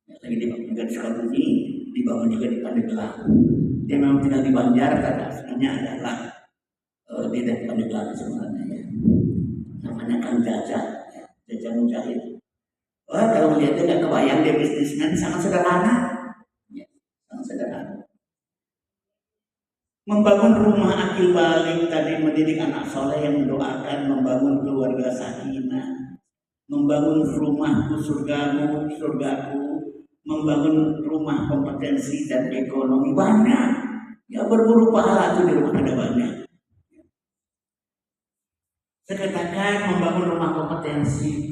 A: Lagi dibangun juga di Sukabumi, dibangun juga di Pandeglang. Dia memang tinggal di Banjar, tapi aslinya adalah dia dari Pandeglang sebenarnya ya. Namanya Kang Jaja, ya. Jaja Mujahid. Wah, kalau melihatnya nggak kebayang dia bisnismen, sangat sederhana, ya, sangat sederhana. Membangun rumah akil balik tadi, mendidik anak soleh yang mendoakan, membangun keluarga sakinah, membangun rumahku surgamu, surgaku, membangun rumah kompetensi dan ekonomi, banyak. Ya, berburu pahala itu di rumah ada banyak. Saya katakan membangun rumah kompetensi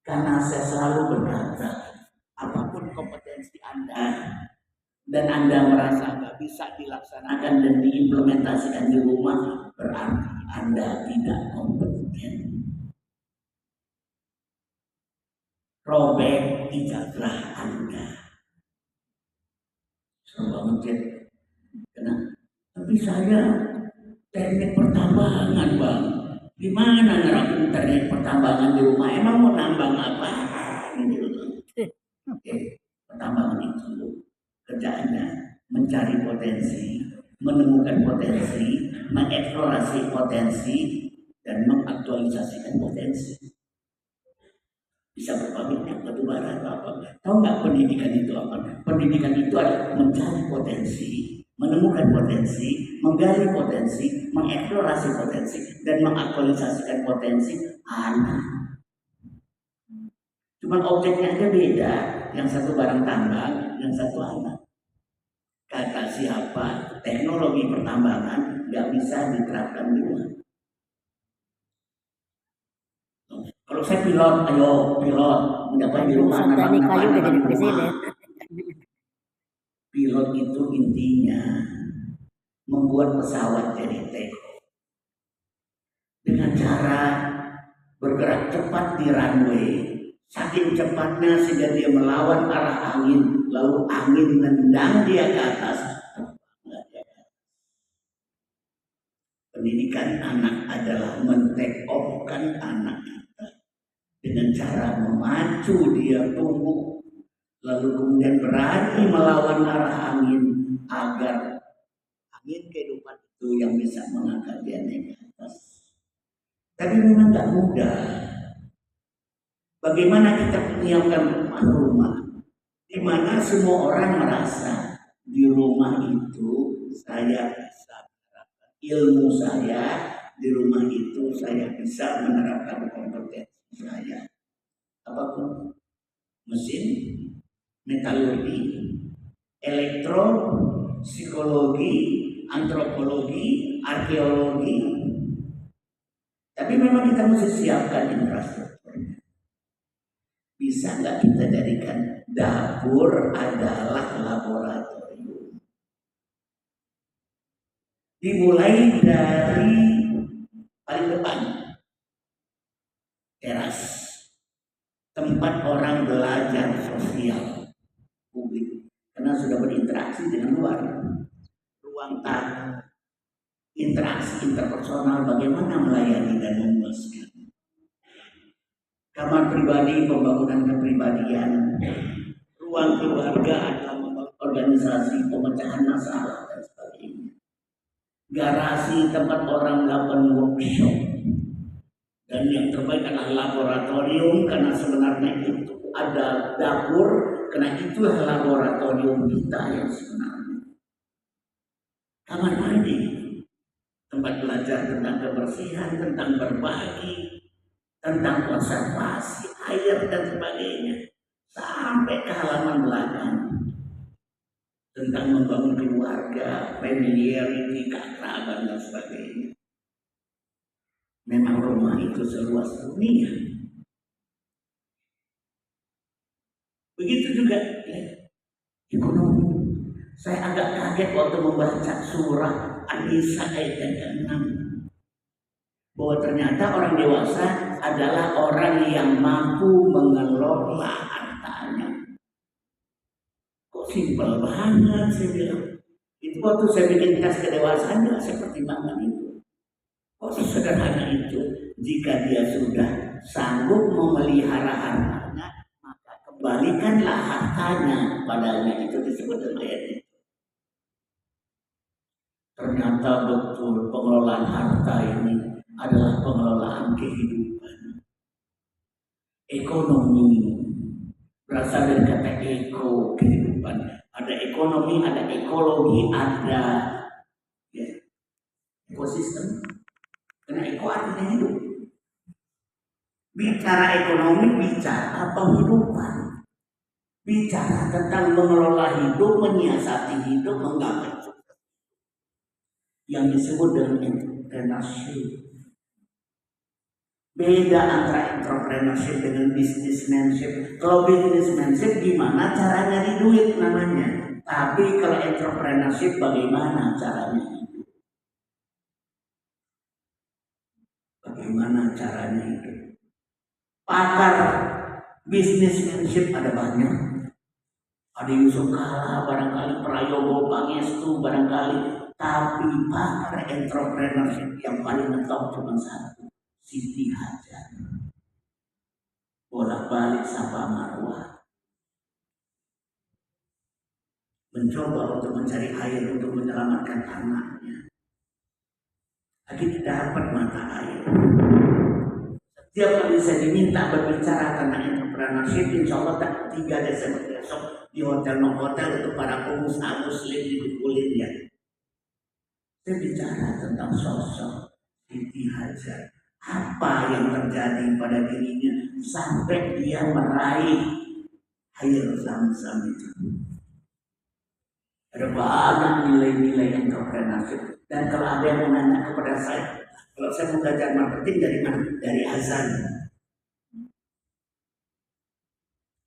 A: karena saya selalu berkata, apapun kompetensi Anda dan Anda merasa nggak bisa dilaksanakan dan diimplementasikan di rumah, berarti Anda tidak kompeten. Robek ijazah Anda. Seru banget ya. Kenapa? Tapi saya teknik pertambangan, Bang. Gimana nerapin teknik pertambangan di rumah? Emang mau nambang apa? Gitu. Oke, pertambangan itu kerjaannya mencari potensi, menemukan potensi, mengeksplorasi potensi, dan mengaktualisasikan potensi. Bisa berupa minyak, batu bara, atau apa. Tahu nggak pendidikan itu apa? Pendidikan itu adalah mencari potensi, menemukan potensi, menggali potensi, mengeksplorasi potensi, dan mengaktualisasikan potensi anak. Cuma objeknya aja beda, yang satu barang tambang, yang satu anak. Kata siapa, teknologi pertambangan nggak bisa diterapkan di rumah. Kalau saya pilot, ayo pilot, mendapat di rumah
B: Tadi kayu udah jadi presiden.
A: Pilot itu intinya membuat pesawat jadi take off dengan cara bergerak cepat di runway, saking cepatnya sehingga dia melawan arah angin, lalu angin nendang dia ke atas. Pendidikan anak adalah men-take off-kan anak kita dengan cara memacu dia tumbuh, lalu kemudian berani melawan arah angin agar angin kehidupan itu yang bisa mengangkat dia naik ke atas. Tapi memang tidak mudah. Bagaimana kita menyiapkan rumah di mana semua orang merasa di rumah itu saya bisa menerapkan ilmu saya, di rumah itu saya bisa menerapkan kompetensi saya. Apapun, mesin, metalurgi, elektro, psikologi, antropologi, arkeologi. Tapi memang kita mesti siapkan infrastrukturnya. Bisa nggak kita jadikan dapur adalah laboratorium? Dimulai dari paling depan, teras, tempat orang belajar sosial publik, karena sudah berinteraksi dengan luar. Ruang tamu, interaksi interpersonal, bagaimana melayani dan memuaskan. Kamar pribadi, pembangunan kepribadian. Ruang keluarga adalah membangun organisasi, pemecahan masalah dan sebagainya. Garasi, tempat orang melakukan workshop. Dan yang terbaik adalah laboratorium, karena sebenarnya itu ada dapur, karena itulah laboratorium kita yang sebenarnya. Kamar mandi, tempat belajar tentang kebersihan, tentang berbagi, tentang konservasi air dan sebagainya, sampai ke halaman belakang tentang membangun keluarga, familiarity, keakraban dan sebagainya. Memang rumah itu seluas dunia. Begitu juga ya, ekonomi. Saya agak kaget waktu membaca surah An-Nisa ayat yang ke-6, bahwa ternyata orang dewasa adalah orang yang mampu mengelola hartanya. Kok simpel banget saya bilang. Itu waktu saya bikin tes kedewasaan juga saya pertimbangkan itu. Kok sesederhana itu? Jika dia sudah sanggup memelihara hartanya, maka kembalikanlah hartanya padanya. Itu disebut dalam ayat itu. Ternyata betul pengelolaan harta ini adalah pengelolaan kehidupan. Ekonomi berasal dari kata eko, kehidupan. Ada ekonomi, ada ekologi, ada ya, ekosistem. Karena eko artinya hidup. Bicara ekonomi, bicara penghidupan. Bicara tentang mengelola hidup, menyiasati hidup, menggapai yang disebut dengan entrepreneurship. Beda antara entrepreneurship dengan businessmanship. Kalau businessmanship gimana cara nyari duit namanya. Tapi kalau entrepreneurship bagaimana caranya? Bagaimana caranya itu? Pakar businessmanship ada banyak. Ada Yusuf Kala, barangkali Prayogo Pangestu, barangkali. Tapi pakar entrepreneurship yang paling ngetop cuma satu. Siti Hajar bolak-balik Safa Marwah, mencoba untuk mencari air untuk menyelamatkan anaknya. Lagi tidak dapat mata air. Setiap kali saya diminta berbicara tentang entrepreneurship, insya Allah 3 Desember besok di hotel untuk para pengusaha muslim dikumpulin ya. Saya bicara tentang sosok Siti Hajar. Apa yang terjadi pada dirinya sampai dia meraih air Zam-Zam itu. Ada banyak nilai-nilai entrepreneurship. Dan kalau ada yang menanya kepada saya, kalau saya mau belajar marketing dari mana? Dari azan.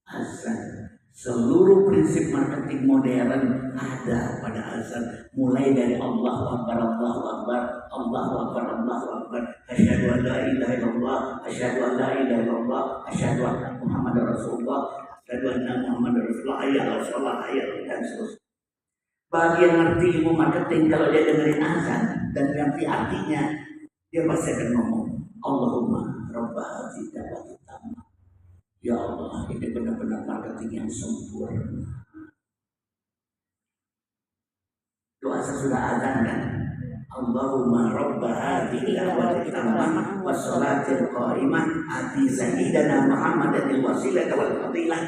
A: Azan. Seluruh prinsip marketing modern ada pada azan. Mulai dari Allahu Akbar, Allahu Akbar, Allahu Akbar, Allahu Akbar. Asyhadu an la ilaha illallah, asyhadu an la ilaha illallah, asyhadu anna Muhammadar Rasulullah, asyhadu anna Muhammadar Rasulullah, hayya 'alas shalah, hayya 'alal dan seterusnya. Bagi yang ngerti ilmu marketing, kalau dia dengerin azan dan ngerti artinya, dia pasti akan ngomong, Allahumma Rabba hadhihi da'wati tammah. Ya Allah, ini benar-benar marketing yang sempurna. Doa sesudah azan kan? Allahumma Rabba hadhihi da'wati tammah wa sholatil qa'imah ati sayyidina Muhammadan al-wasilata wal fadilah.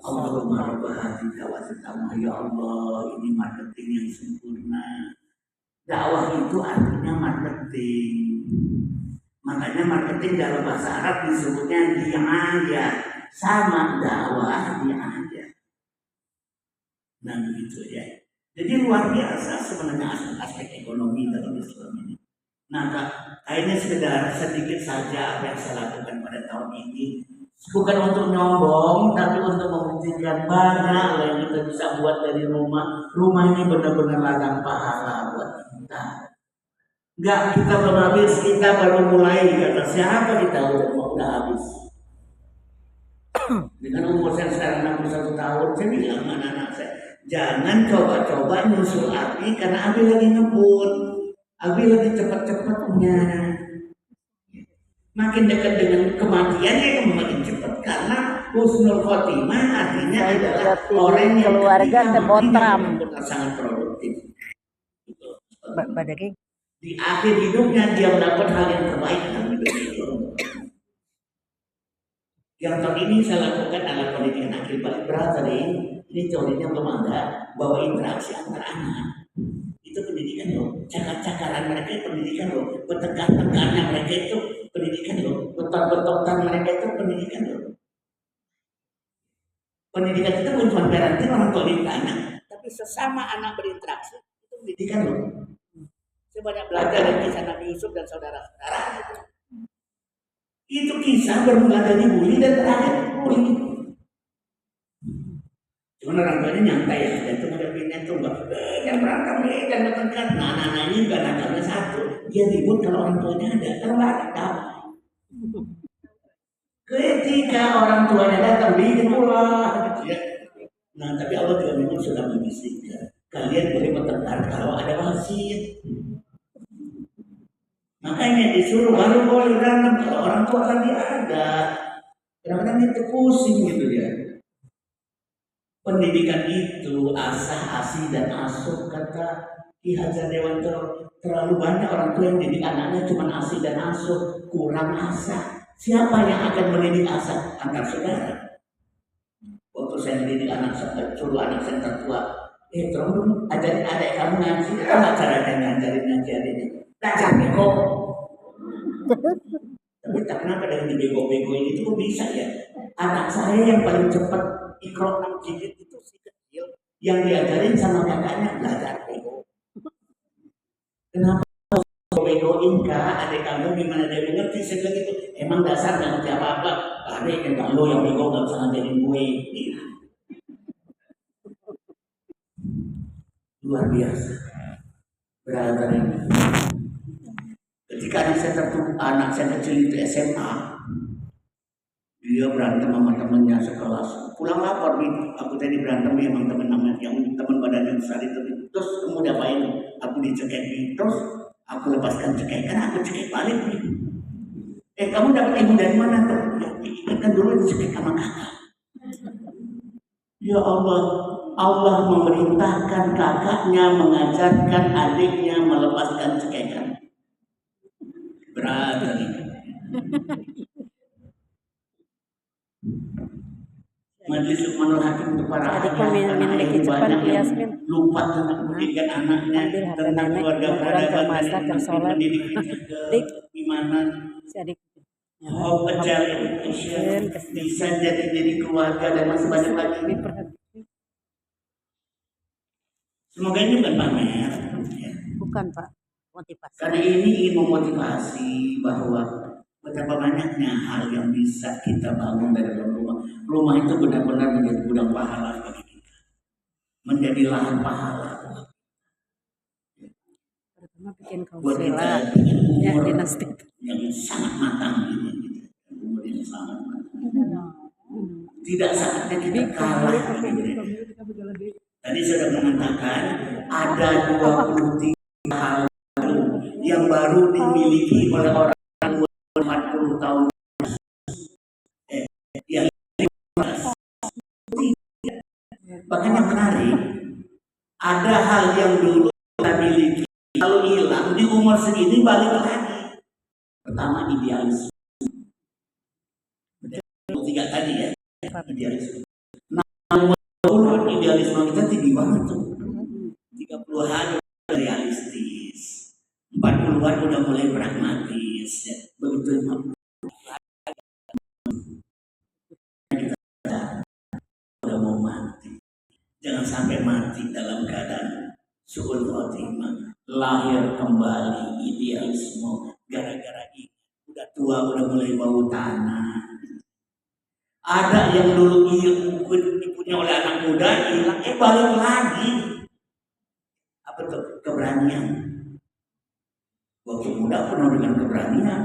A: Allahumma Rabba hadhihi da'wati tammah. Ya Allah, ini marketing yang sempurna. Dakwah itu artinya marketing. Makanya marketing dalam bahasa Arab disebutnya di'ayah. Sama dakwah di'ayah. Nah begitu ya. Jadi luar biasa sebenarnya aspek ekonomi dalam Islam ini. Nah kayaknya sekedar sedikit saja apa yang saya lakukan pada tahun ini. Bukan untuk nyombong, tapi untuk membuktikan banyak yang kita bisa buat dari rumah. Rumah ini benar-benar ladang pahala buat kita. Enggak, kita belum habis, kita baru mulai. Kata siapa kita udah habis. Dengan umur saya sekarang 61 tahun, saya bilang sama anak saya, jangan coba-coba nyusul Abi karena Abi lagi ngebut. Abi lagi cepat-cepatnya. Makin dekat dengan kematian ya makin cepat karena husnul khotimah artinya adalah orang yang
B: keluarga tebotram
A: sangat produktif.
B: Badagi.
A: Di akhir hidupnya dia mendapat hal yang terbaik dalam hidup itu. Yang tahun ini saya lakukan adalah pendidikan akil balik brother ini teorinya belum ada bahwa interaksi antar anak itu pendidikan loh, cakar-cakaran mereka itu pendidikan loh, bertengkar-tengkarnya mereka itu pendidikan loh, betot-betotan mereka itu pendidikan loh. Pendidikan itu bukan cuma parenting orang tua didik anak, tapi sesama anak berinteraksi itu pendidikan loh. Saya banyak belajar dari kisah Nabi Yusuf dan saudara-saudara itu. Itu kisah bermula dari bully dan terakhir bully. Cuma orang tuanya nyantai ya, dan itu menghadapinya tuh jangan berantem dan bertengkar. Nah anak-anaknya juga nakalnya satu, dia ribut kalau orang tuanya ada, kalau nggak ada damai. Ketika orang tuanya datang bikin ulah gitu ya. Nah tapi Allah juga memang sudah membisikkan, kalian boleh bertengkar kalau ada wasit. Makanya disuruh baru boleh berantem kalau orang tua lagi ada. Kadang-kadang itu pusing gitu ya. Pendidikan itu asah, asih dan asuh kata Ki Hajar Dewantara. Terlalu banyak orang tua yang didik anaknya cuma asih dan asuh, kurang asah. Siapa yang akan mendidik asah? Antar saudara. Waktu saya mendidik anak saya, suruh anak saya tertua, tolong ajarin adik kamu ngaji. Apa caranya ngajarin ngaji adiknya? Belajar bego. Tapi tak kenapa dengan bego-bego ini itu kok bisa ya? Anak saya yang paling cepat Iqra 6 jilid itu si kecil yang diajarin sama kakaknya belajar bego. Kenapa begoin kak adik kamu gimana dia mengerti segala itu? Emang dasar nggak ngerti apa-apa. Adik yang lo yang bego nggak bisa ngajarin gue. Luar biasa. Berada ini. Ketika anak saya kecil itu SMA, dia berantem sama temannya sekelas. Pulang lapor nih, aku tadi berantem ya sama teman-teman yang teman badannya besar itu. Terus kamu diapain? Aku dicekek nih. Terus aku lepaskan cekek, karena aku cekek balik nih. Kamu dapat ilmu dari mana tuh? Ya, ingatkan dulu dicekik sama kakak. Ya Allah, Allah memerintahkan kakaknya mengajarkan adiknya melepaskan cekekan. Berat tadi. Majelis Lukmanul Hakim untuk para ayah karena ayah banyak yang lupa tentang pendidikan anaknya, tentang keluarga peradaban dan pendidikan keimanan. Hope a child education bisa jadi diri keluarga dan masih banyak lagi. Semoga ini bukan pamer. Ya.
B: Bukan Pak, motivasi.
A: Karena ini ingin memotivasi bahwa betapa banyaknya hal yang bisa kita bangun dari dalam rumah. Rumah itu benar-benar menjadi gudang pahala bagi kita, menjadi lahan pahala.
B: Pertama bikin
A: Buat kita
B: dengan
A: umur
B: dinasti
A: yang sangat matang ini, umur yang sangat matang. Tidak saatnya kita kalah. Tadi sudah mengatakan ada 23 hal yang baru dimiliki oleh orang 40 tahun. Yang bahkan yang menarik, ada hal yang dulu kita miliki lalu hilang di umur segini balik lagi. Pertama idealisme. Tiga tadi ya, idealisme. Idealisme kita tinggi banget tuh. 30-an realistis, 40-an udah mulai pragmatis ya. Begitu kita udah mau mati, jangan sampai mati dalam keadaan su'ul khotimah, lahir kembali idealisme gara-gara ini udah tua udah mulai bau tanah. Ada yang dulu dipunya oleh anak muda hilang, balik lagi. Apa tuh? Keberanian. Waktu muda penuh dengan keberanian,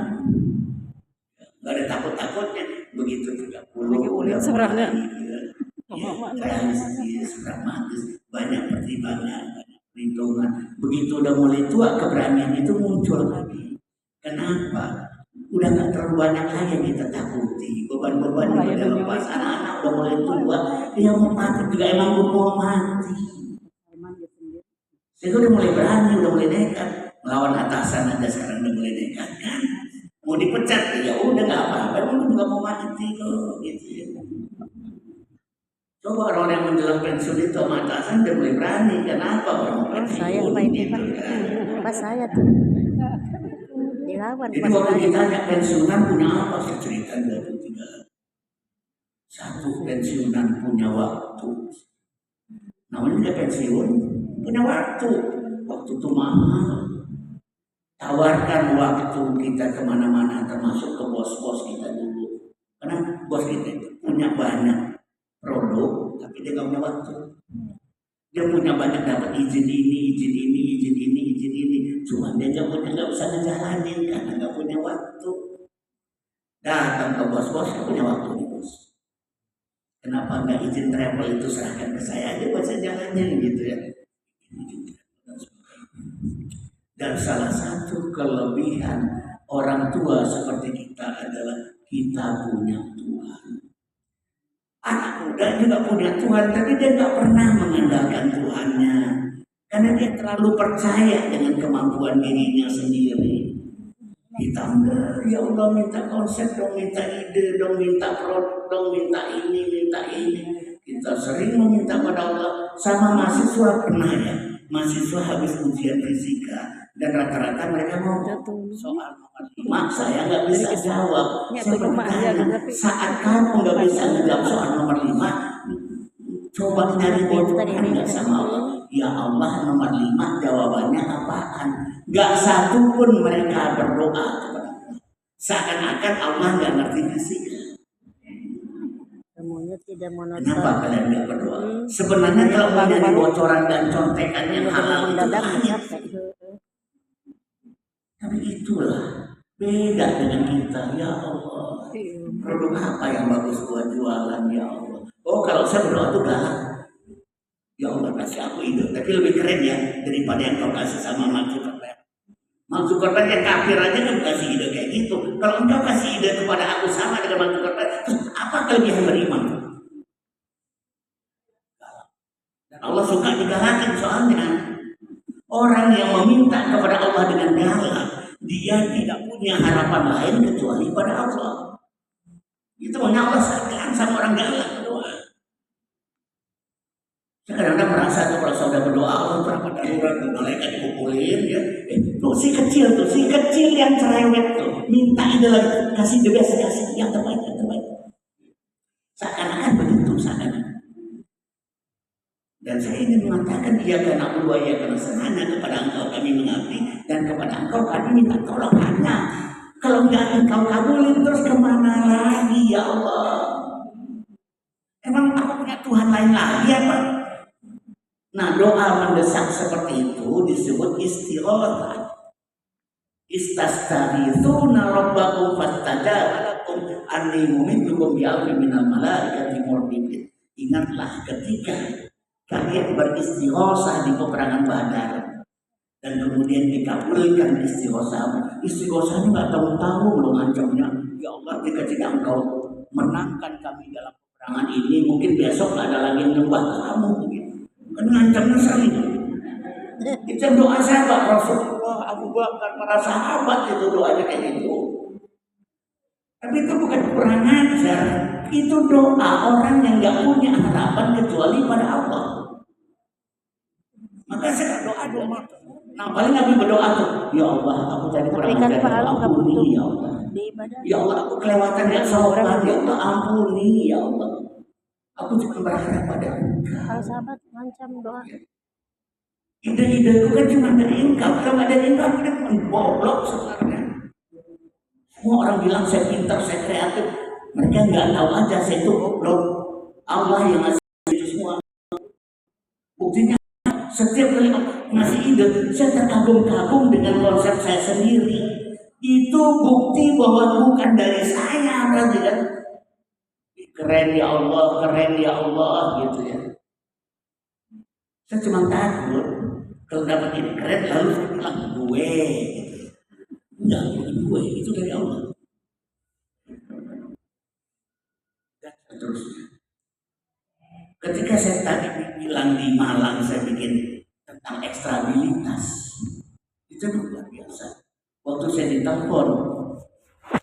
A: nggak ada takut-takutnya. Begitu 30 udah mulai realistis, pragmatis, banyak pertimbangan, banyak perhitungan. Begitu udah mulai tua, keberanian itu muncul lagi. Kenapa? Udah nggak terlalu banyak lagi yang kita takuti, beban-beban yang udah lepas, anak-anak udah mulai tua, dia mau mati juga emang mau mati. Itu udah mulai berani, udah mulai nekat, melawan atasan aja sekarang udah mulai nekat kan, mau dipecat ya udah nggak apa-apa, emang juga mau mati kok gitu ya. Coba orang yang menjelang pensiun itu sama atasan udah mulai berani, kenapa orang pensiun?
B: Saya Pak ini Pak, pas saya tuh. Dilawan,
A: jadi waktu ditanya pensiunan punya apa, saya cerita dari 3. Satu, pensiunan punya waktu. Namanya dia pensiun, punya waktu. Waktu itu mahal. Tawarkan waktu kita kemana-mana, termasuk ke bos-bos kita dulu. Karena bos kita itu punya banyak produk, tapi dia nggak punya waktu. Dia punya banyak dapat izin ini, izin ini, izin ini, izin ini. Cuma dia nggak bisa ngejalanin karena nggak punya waktu. Datang ke bos-bos, saya punya waktu nih bos. Kenapa nggak izin travel itu serahkan ke saya aja buat saya jalanin gitu ya. Dan salah satu kelebihan orang tua seperti kita adalah kita punya Tuhan. Anak muda juga punya Tuhan, tapi dia nggak pernah mengandalkan Tuhannya. Karena dia terlalu percaya dengan kemampuan dirinya sendiri. Kita enggak, ya Allah minta konsep dong, minta ide dong, minta produk dong, minta ini. Kita sering meminta pada Allah. Sama mahasiswa pernah ya, mahasiswa habis ujian fisika dan rata-rata mereka mau soal nomor 5, saya nggak bisa jawab. Saya bertanya, saat kamu nggak bisa menjawab soal nomor 5, coba nyari bodohkan nggak sama Allah. Ya Allah, nomor 5 jawabannya apaan? Gak satu pun mereka berdoa kepada Allah. Seakan-akan Allah nggak ngerti fisika. Kenapa kalian nggak berdoa? Sebenarnya kalau ada bocoran dan contekan yang halal itu banyak. Tapi itulah beda dengan kita. Ya Allah, produk apa yang bagus buat jualan ya Allah? Oh, kalau saya berdoa tuh galak. Ya Allah kasih aku ide, tapi lebih keren ya daripada yang kau kasih sama maksud. Mark Zuckerberg yang kafir aja kan kasih ide kayak gitu. Kalau engkau kasih ide kepada aku sama dengan Mark Zuckerberg, terus apa kelebihan beriman? Dan Allah suka digalakan soalnya. Orang yang meminta kepada Allah dengan galak, dia tidak punya harapan lain kecuali pada Allah. Itu makanya Allah segan sama orang galak berdoa. Kadang-kadang merasa tuh kalau sudah berdoa Allah berapa darurat tuh malaikat dikumpulin ya. Tuh si kecil yang cerewet tuh minta ide lagi, kasih the best, kasih yang terbaik. Seakan-akan begitu seakan-akan. Dan saya ingin mengatakan iya karena Allah ya karena hanya kepada engkau kami mengabdi dan kepada engkau kami minta tolong hanya. Kalau enggak engkau kabulin terus kemana lagi ya Allah? Emang aku punya Tuhan lain lagi apa? Nah doa mendesak seperti itu disebut istighatsah. Istastaghitsuna rabbakum fastajaba lakum anni mumiddukum bi'alfin minal malaikati murdifin. Ingatlah ketika kalian beristighatsah di peperangan Badar dan kemudian dikabulkan istighatsah. Istighatsah ini nggak tahu-tahu loh ngancamnya. Ya Allah, jika tidak engkau menangkan kami dalam peperangan ini, mungkin besok nggak ada lagi yang nyembah kamu. Kan ngancamnya sering. Itu doa sahabat Rasulullah, Abu Bakar, para sahabat itu doanya kayak gitu. Tapi itu bukan kurang ajar. Itu doa orang yang nggak punya harapan kecuali pada Allah. Maka saya doa. Nah paling Nabi berdoa tuh, ya Allah aku tadi kurang ajar, ampuni ya Allah. Ya Allah aku kelewatan yang sholat, ya Allah ampuni ya Allah. Aku juga berharap pada Engkau.
B: Kalau sahabat ngancam doa.
A: Ide-ide itu kan cuma dari Engkau. Kalau nggak dari Engkau kita goblok sebenarnya. Semua orang bilang saya pintar, saya kreatif. Mereka nggak tahu aja saya itu goblok. Allah yang ngasih itu semua. Buktinya setiap kali ngasih ide, saya terkagum-kagum dengan konsep saya sendiri. Itu bukti bahwa bukan dari saya, berarti kan? Keren ya Allah gitu ya. Saya cuma takut kalau dapat ini keren lalu saya bilang gue gitu. Enggak, bukan gue, itu dari Allah. Dan seterusnya. Ketika saya tadi bilang di Malang saya bikin tentang ekstrabilitas, itu luar biasa. Waktu saya ditelepon,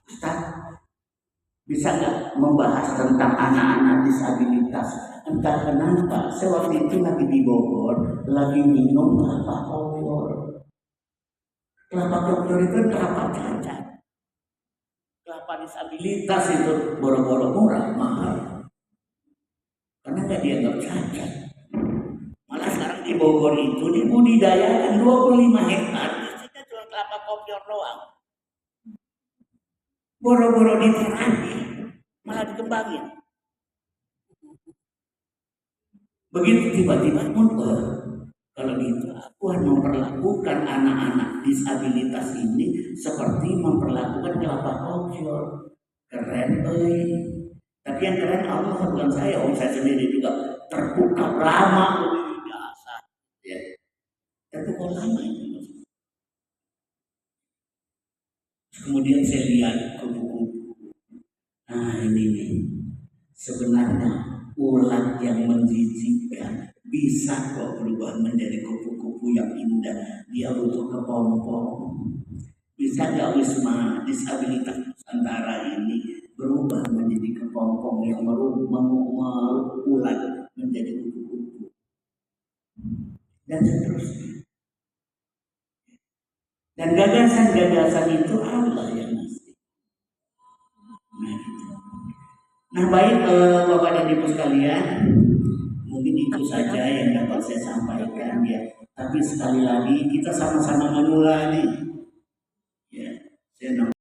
A: Ustaz, bisa nggak membahas tentang anak-anak disabilitas? Entah kenapa, saya waktu itu lagi di Bogor, lagi minum kelapa kopior. Kelapa kopior itu kelapa cacat. Kelapa disabilitas itu boro-boro murah, mahal. Karena nggak dianggap cacat. Malah sekarang di Bogor itu dibudidayakan 25 hektar, isinya cuma kelapa kopior doang. Boro-boro diterapi, malah dikembangin. Begitu tiba-tiba kalau gitu aku harus memperlakukan anak-anak disabilitas ini seperti memperlakukan kelapa kopior. Keren, tapi yang keren Allah bukan saya, saya sendiri juga terbuka lama biasa. Ya, terbuka lama itu. Kemudian saya lihat kupu-kupu. Nah ini nih, sebenarnya ulat yang menjijikkan bisa kok berubah menjadi kupu-kupu yang indah. Dia butuh kepompong. Bisa nggak Wisma Disabilitas Nusantara ini berubah menjadi kepompong yang merubah ulat menjadi kupu-kupu dan seterusnya. Dan gagasan-gagasan itu Allah yang ngasih. Nah gitu. Nah baik Bapak dan Ibu sekalian, mungkin itu saja yang dapat saya sampaikan ya. Tapi sekali lagi kita sama-sama mengulangi